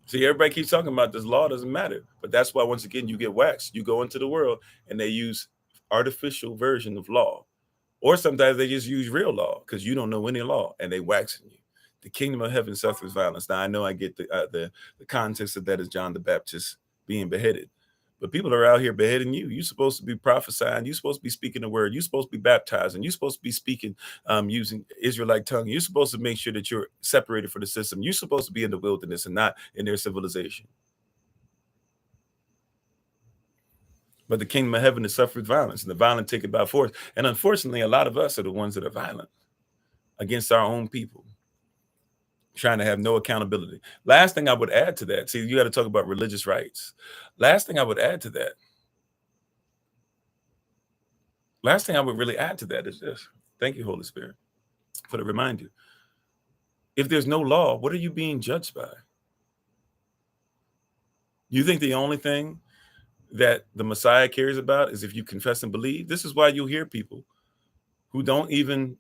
S1: See, everybody keeps talking about this law doesn't matter, but that's why once again you get waxed. You go into the world and they use artificial version of law, or sometimes they just use real law because you don't know any law and they waxing you. The kingdom of heaven suffers violence. Now I know I get the context of that is John the Baptist being beheaded, but people are out here beheading you. You're supposed to be prophesying. You're supposed to be speaking the word. You're supposed to be baptizing. You're supposed to be speaking using Israelite tongue. You're supposed to make sure that you're separated from the system. You're supposed to be in the wilderness and not in their civilization. But the kingdom of heaven is suffered violence, and the violent take it by force. And unfortunately, a lot of us are the ones that are violent against our own people, trying to have no accountability. Last thing I would add to that, see, you got to talk about religious rights. Last thing I would add to that, last thing I would really add to that is this. Thank you, Holy Spirit, for the reminder. If there's no law, what are you being judged by? You think the only thing that the Messiah cares about is if you confess and believe? This is why you'll hear people who don't even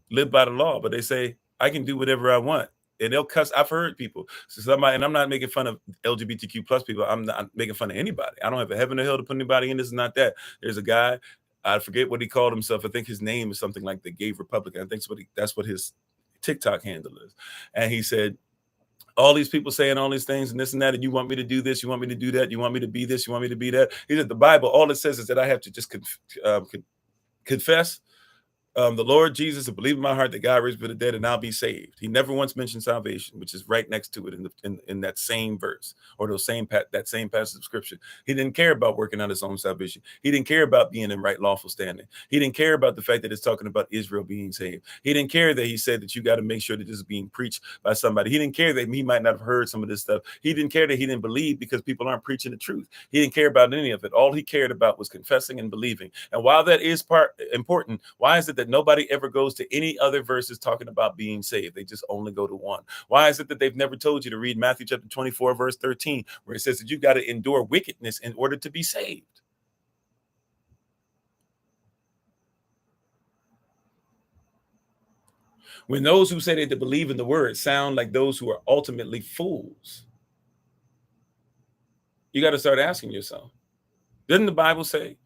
S1: live by the law, but they say, I can do whatever I want. And they'll cuss. I've heard people. So somebody, and I'm not making fun of LGBTQ plus people. I'm not making fun of anybody. I don't have a heaven or hell to put anybody in. This is not that. There's a guy, I forget what he called himself. I think his name is something like the Gay Republican. I think that's what his TikTok handle is. And he said, all these people saying all these things and this and that, and you want me to do this, you want me to do that, you want me to be this, you want me to be that. He said the Bible, all it says is that I have to just confess the Lord Jesus and believe in my heart that God raised from the dead and I'll be saved. He never once mentioned salvation, which is right next to it in that same verse or that same passage of scripture. He didn't care about working out his own salvation. He didn't care about being in right lawful standing. He didn't care about the fact that it's talking about Israel being saved. He didn't care that he said that you got to make sure that this is being preached by somebody. He didn't care that he might not have heard some of this stuff. He didn't care that he didn't believe because people aren't preaching the truth. He didn't care about any of it. All he cared about was confessing and believing. And while that is important, why is it that nobody ever goes to any other verses talking about being saved? They just only go to one. Why is it that they've never told you to read Matthew chapter 24, verse 13, where it says that you got to endure wickedness in order to be saved? When those who say they believe in the word sound like those who are ultimately fools, you got to start asking yourself, didn't the Bible say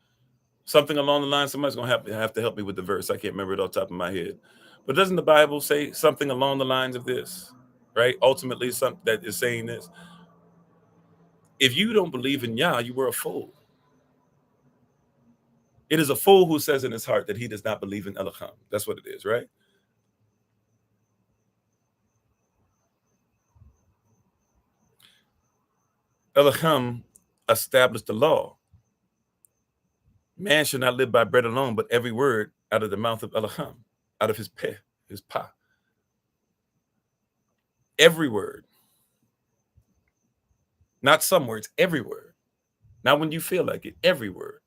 S1: something along the line? Somebody's going to have to help me with the verse. I can't remember it off the top of my head. But doesn't the Bible say something along the lines of this, right? Ultimately, something that is saying this. If you don't believe in Yah, you were a fool. It is a fool who says in his heart that he does not believe in Elohim. That's what it is, right? Elohim established the law. Man should not live by bread alone, but every word out of the mouth of Elohim, out of his peh, his pa. Every word. Not some words, every word. Not when you feel like it, every word.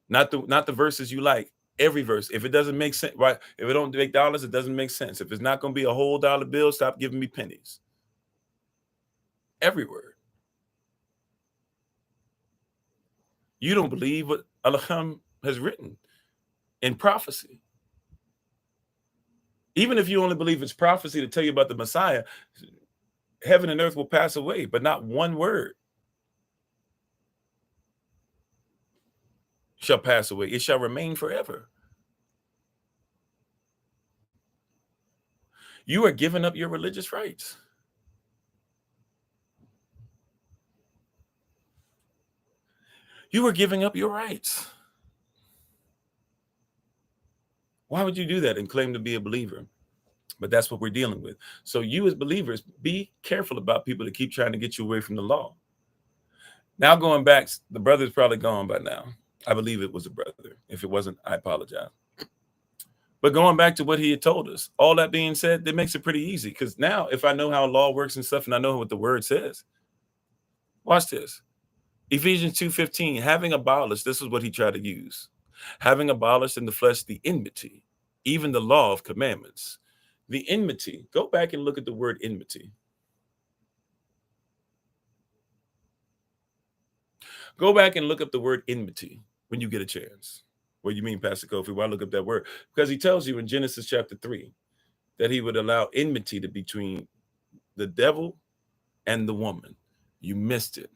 S1: Not the verses you like, every verse. If it doesn't make sense, right? If it don't make dollars, it doesn't make sense. If it's not going to be a whole dollar bill, stop giving me pennies. Every word. You don't believe what Elohim has written in prophecy. Even if you only believe it's prophecy to tell you about the Messiah, heaven and earth will pass away, but not one word shall pass away. It shall remain forever. You are giving up your religious rights. You are giving up your rights. Why would you do that and claim to be a believer? But that's what we're dealing with. So you as believers, be careful about people that keep trying to get you away from the law. Now going back, the brother's probably gone by now. I believe it was a brother. If it wasn't, I apologize. But going back to what he had told us, all that being said, that makes it pretty easy. Because now if I know how law works and stuff and I know what the word says, watch this. Ephesians 2:15, having abolished, this is what he tried to use. Having abolished in the flesh the enmity, even the law of commandments. The enmity, go back and look at the word enmity. Go back and look up the word enmity when you get a chance. What do you mean, Pastor Kofi? Why look up that word? Because he tells you in Genesis chapter 3 that he would allow enmity to be between the devil and the woman. You missed it.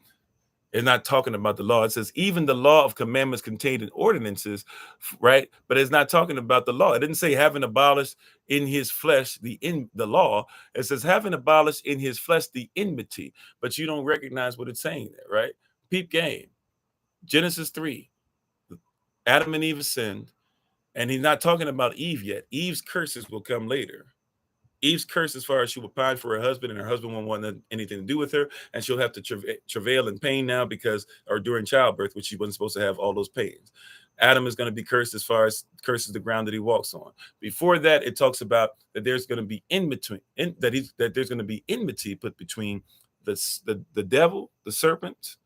S1: It's not talking about the law. It says even the law of commandments contained in ordinances, right? But it's not talking about the law. It didn't say having abolished in his flesh the law. It says having abolished in his flesh the enmity. But you don't recognize what it's saying there, right? Peep game. Genesis 3. Adam and Eve sinned, and he's not talking about Eve yet. Eve's curses will come later. Eve's curse, as far as she will pine for her husband, and her husband won't want anything to do with her, and she'll have to travail in pain now or during childbirth, which she wasn't supposed to have all those pains. Adam is going to be cursed as far as curses the ground that he walks on. Before that, it talks about that there's going to be that there's going to be enmity put between the devil, the serpent,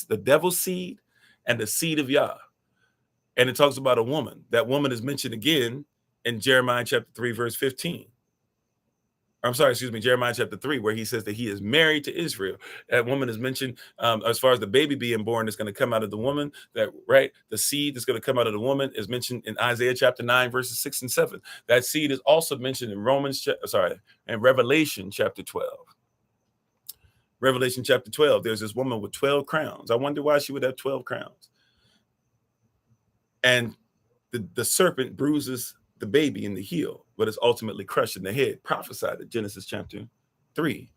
S1: the devil's seed, and the seed of Yah. And it talks about a woman. That woman is mentioned again in Jeremiah chapter 3, verse 15. Jeremiah chapter 3, where he says that he is married to Israel. That woman is mentioned as far as the baby being born is going to come out of the woman. The seed that's going to come out of the woman is mentioned in Isaiah chapter 9, verses 6 and 7. That seed is also mentioned in Revelation chapter 12. Revelation chapter 12, there's this woman with 12 crowns. I wonder why she would have 12 crowns. And the serpent bruises the baby in the heel, but is ultimately crushed in the head, prophesied in Genesis chapter 3.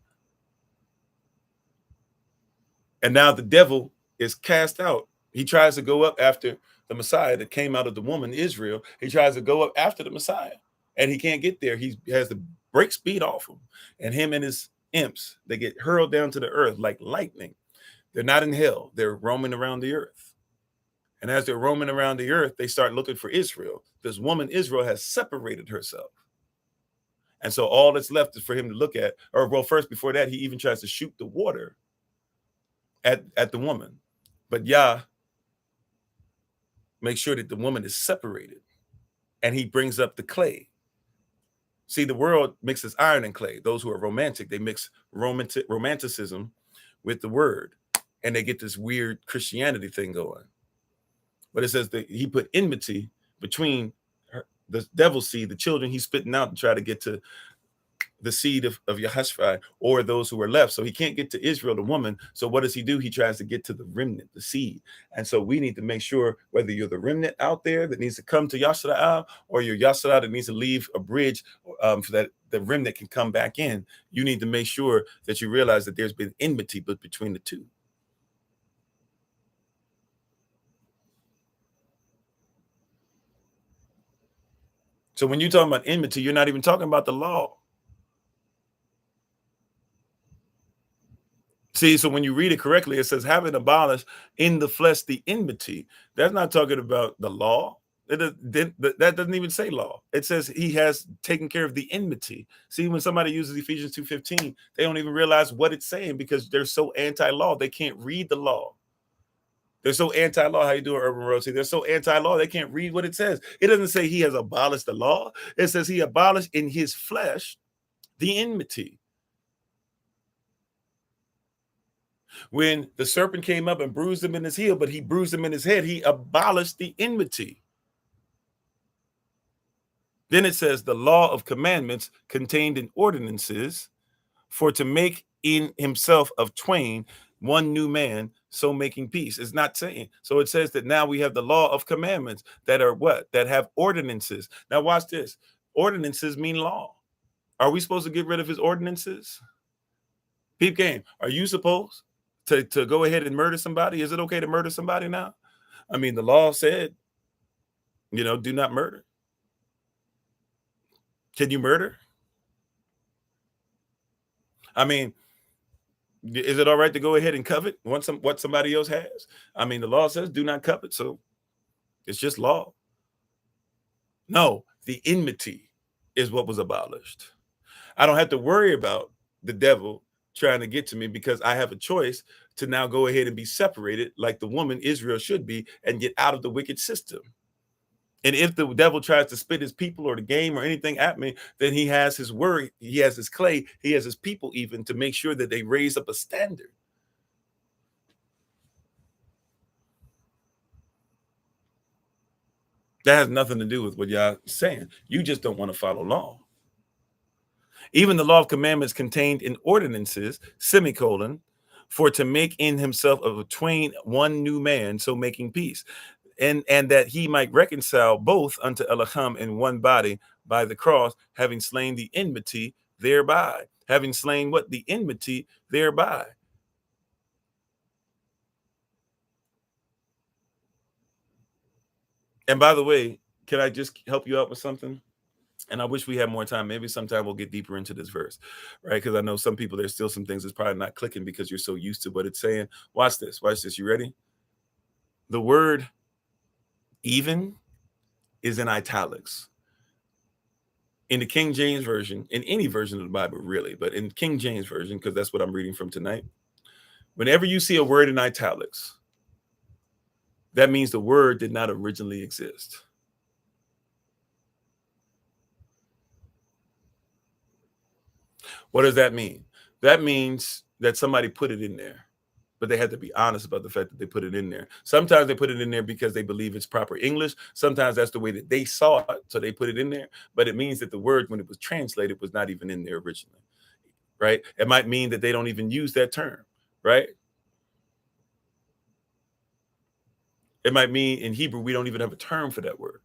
S1: And now the devil is cast out. He tries to go up after the Messiah that came out of the woman, Israel. He tries to go up after the Messiah, and he can't get there. He has the brake speed off him. And him and his imps, they get hurled down to the earth like lightning. They're not in hell. They're roaming around the earth. And as they're roaming around the earth, they start looking for Israel. This woman, Israel, has separated herself. And so all that's left is for him to look at, first, before that, he even tries to shoot the water at the woman. But Yah makes sure that the woman is separated. And he brings up the clay. See, the world mixes iron and clay. Those who are romantic, they mix romanticism with the word. And they get this weird Christianity thing going. But it says that he put enmity between the devil's seed, the children he's spitting out to try to get to the seed of Yahushua, or those who are left. So he can't get to Israel, the woman. So what does he do? He tries to get to the remnant, the seed. And so we need to make sure whether you're the remnant out there that needs to come to Yashara'ah, or you're Yashara'ah that needs to leave a bridge so that the remnant can come back in, you need to make sure that you realize that there's been enmity between the two. So when you're talking about enmity, you're not even talking about the law. See, so when you read it correctly, it says, having abolished in the flesh the enmity. That's not talking about the law. That doesn't even say law. It says he has taken care of the enmity. See, when somebody uses Ephesians 2:15, they don't even realize what it's saying because they're so anti-law. They can't read the law. They're so anti-law. How you doing, Urban Rosie? They're so anti-law, they can't read what it says. It doesn't say he has abolished the law. It says he abolished in his flesh the enmity. When the serpent came up and bruised him in his heel, but he bruised him in his head, he abolished the enmity. Then it says the law of commandments contained in ordinances for to make in himself of twain one new man, so making peace. It's not saying. So it says that now we have the law of commandments that are what? That have ordinances. Now watch this. Ordinances mean law. Are we supposed to get rid of his ordinances? Peep game. Are you supposed to go ahead and murder somebody? Is it okay to murder somebody now? I mean, the law said, do not murder. Can you murder? I mean, is it all right to go ahead and covet what somebody else has? I mean, the law says do not covet, so it's just law. No, the enmity is what was abolished. I don't have to worry about the devil trying to get to me because I have a choice to now go ahead and be separated like the woman Israel should be and get out of the wicked system. And if the devil tries to spit his people or the game or anything at me, then he has his word, he has his clay, he has his people even to make sure that they raise up a standard. That has nothing to do with what y'all saying. You just don't want to follow law. Even the law of commandments contained in ordinances, semicolon, for to make in himself of a twain one new man, so making peace. And that he might reconcile both unto Elohim in one body by the cross, having slain the enmity thereby. Having slain what? The enmity thereby. And by the way, can I just help you out with something? And I wish we had more time. Maybe sometime we'll get deeper into this verse, right? Because I know some people, there's still some things that's probably not clicking because you're so used to what it's saying. Watch this. Watch this. You ready? The word even is in italics. In the King James Version, in any version of the Bible, really, but in King James Version, because that's what I'm reading from tonight, whenever you see a word in italics, that means the word did not originally exist. What does that mean? That means that somebody put it in there, but they had to be honest about the fact that they put it in there. Sometimes they put it in there because they believe it's proper English. Sometimes that's the way that they saw it, so they put it in there. But it means that the word, when it was translated, was not even in there originally, right? It might mean that they don't even use that term, right? It might mean in Hebrew, we don't even have a term for that word.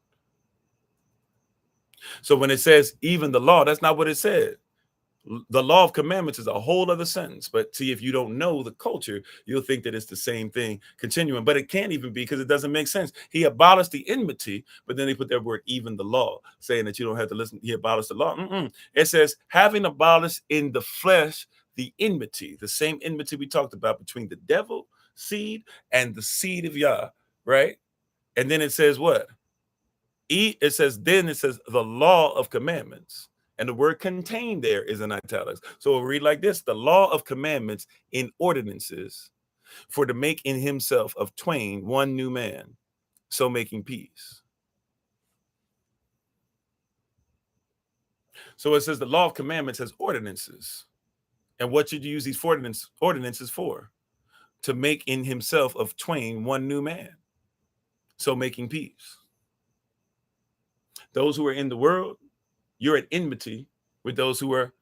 S1: So when it says even the law, that's not what it said. The law of commandments is a whole other sentence. But see, if you don't know the culture, you'll think that it's the same thing continuing. But it can't even be because it doesn't make sense. He abolished the enmity, but then they put that word even the law, saying that you don't have to listen. He abolished the law. It says, having abolished in the flesh the enmity, the same enmity we talked about between the devil seed and the seed of Yah, right? And then it says what? Then it says the law of commandments. And the word contained there is in italics. So we'll read like this: the law of commandments in ordinances for to make in himself of twain one new man, so making peace. So it says the law of commandments has ordinances. And what should you use these ordinances for? To make in himself of twain one new man, so making peace. Those who are in the world, you're at enmity with those who are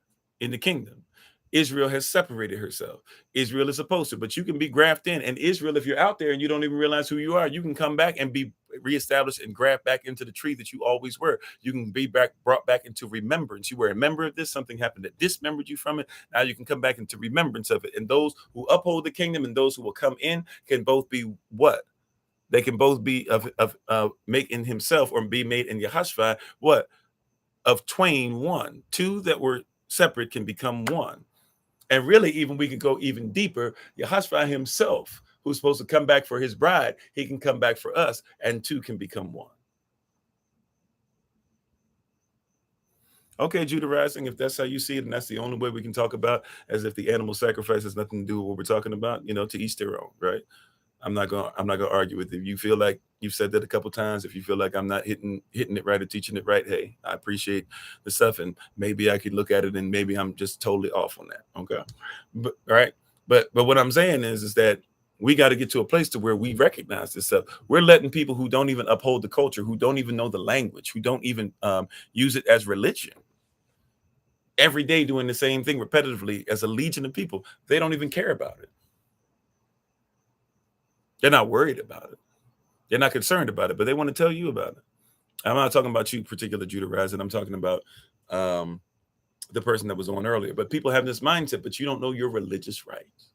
S1: in the kingdom. Israel has separated herself. Israel is supposed to, but you can be grafted in. And Israel, if you're out there and you don't even realize who you are, you can come back and be reestablished and graft back into the tree that you always were. You can be brought back into remembrance. You were a member of this, something happened that dismembered you from it. Now you can come back into remembrance of it. And those who uphold the kingdom and those who will come in can both be what? They can both be of making himself or be made in Yahashua, what? Of twain one. Two that were separate can become one. And really, even we could go even deeper. Yahashua himself, who's supposed to come back for his bride, he can come back for us, and two can become one. Okay, Judah Rising, if that's how you see it, and that's the only way we can talk about, as if the animal sacrifice has nothing to do with what we're talking about, to each their own, right? I'm not gonna argue with you. If you feel like you've said that a couple times, if you feel like I'm not hitting it right or teaching it right, hey, I appreciate the stuff, and maybe I could look at it and maybe I'm just totally off on that. Okay. But right. But what I'm saying is that we got to get to a place to where we recognize this stuff. We're letting people who don't even uphold the culture, who don't even know the language, who don't even use it as religion, every day doing the same thing repetitively as a legion of people. They don't even care about it. They're not worried about it. They're not concerned about it, but they want to tell you about it. I'm not talking about you, particular Judah Razin. I'm talking about the person that was on earlier. But people have this mindset, but you don't know your religious rights.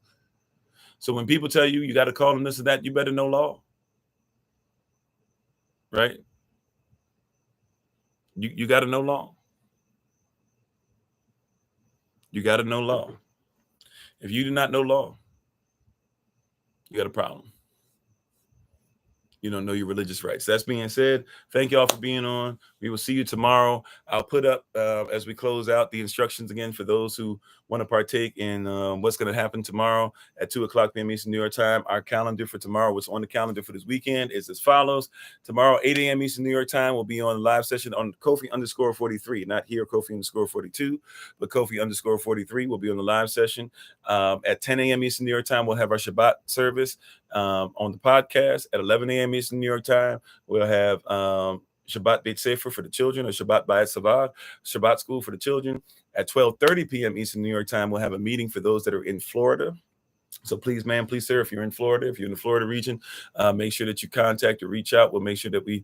S1: So when people tell you got to call them this or that, you better know law, right? You got to know law. You got to know law. If you do not know law, you got a problem. You don't know your religious rights. That's being said, thank y'all for being on. We will see you tomorrow. I'll put up, as we close out, the instructions again for those who want to partake in what's going to happen tomorrow at 2:00 p.m. Eastern New York time. Our calendar for tomorrow, what's on the calendar for this weekend, is as follows. Tomorrow, 8 a.m. Eastern New York time, we'll be on a live session on Kofi_43, not here, Kofi_42, but Kofi_43 will be on the live session. At 10 a.m. Eastern New York time, we'll have our Shabbat service on the podcast. At 11 a.m. Eastern New York time, we'll have Shabbat Beit Sefer for the children, or Shabbat Bayat Savad, Shabbat school for the children. At 12:30 p.m. Eastern New York time, we'll have a meeting for those that are in Florida. So please, ma'am, please, sir, if you're in Florida, if you're in the Florida region, make sure that you contact or reach out. We'll make sure that we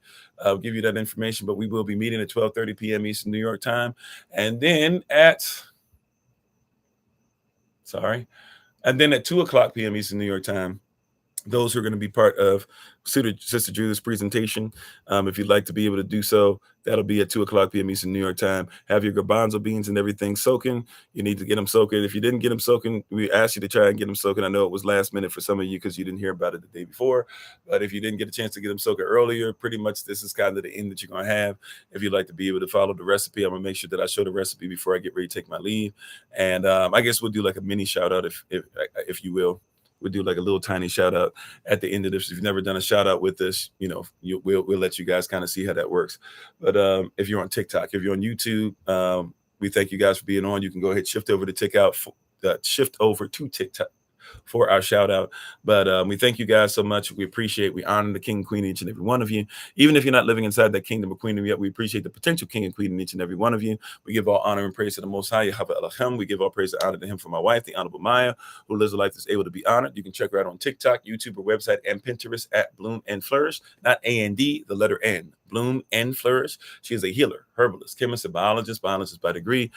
S1: give you that information. But we will be meeting at 12:30 p.m. Eastern New York time. And then at 2:00 p.m. Eastern New York time, those who are going to be part of Sister Judith's presentation, if you'd like to be able to do so, that'll be at 2:00 p.m. Eastern New York time. Have your garbanzo beans and everything soaking. You need to get them soaking. If you didn't get them soaking, we asked you to try and get them soaking. I know it was last minute for some of you because you didn't hear about it the day before. But if you didn't get a chance to get them soaking earlier, pretty much this is kind of the end that you're going to have. If you'd like to be able to follow the recipe, I'm going to make sure that I show the recipe before I get ready to take my leave. And I guess we'll do like a mini shout out, if you will. We'll do like a little tiny shout out at the end of this. If you've never done a shout out with this, we'll let you guys kind of see how that works. But if you're on TikTok, if you're on YouTube, we thank you guys for being on. You can go ahead, shift over to TikTok for our shout out. But we thank you guys so much. We appreciate, we honor the king and queen, each and every one of you. Even if you're not living inside that kingdom or queendom yet, we appreciate the potential king and queen in each and every one of you. We give all honor and praise to the Most High, Yahweh Elohim. We give all praise and honor to him for my wife, the Honorable Maya, who lives a life that's able to be honored. You can check her out on TikTok, YouTube, her website, and Pinterest at Bloom and Flourish. Not A-N-D, the letter N. Bloom and Flourish. She is a healer, herbalist, chemist, and biologist by degree.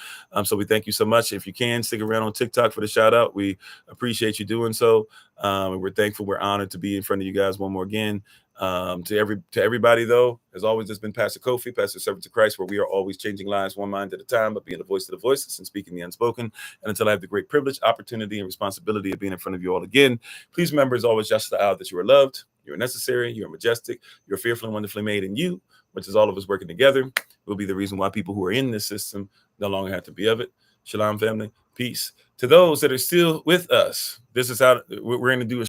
S1: So we thank you so much. If you can, stick around on TikTok for the shout out. We appreciate you doing so. We're thankful. We're honored to be in front of you guys one more again. To everybody, though, as always, it's been Pastor Kofi, Pastor Servant of Christ, where we are always changing lives one mind at a time, but being the voice of the voiceless and speaking the unspoken. And until I have the great privilege, opportunity, and responsibility of being in front of you all again, please remember, as always, just the hour that you are loved, you are necessary, you are majestic, you're fearfully and wonderfully made, in you, which is all of us working together, will be the reason why people who are in this system no longer have to be of it. Shalom, family. Peace. To those that are still with us, this is how we're going to do a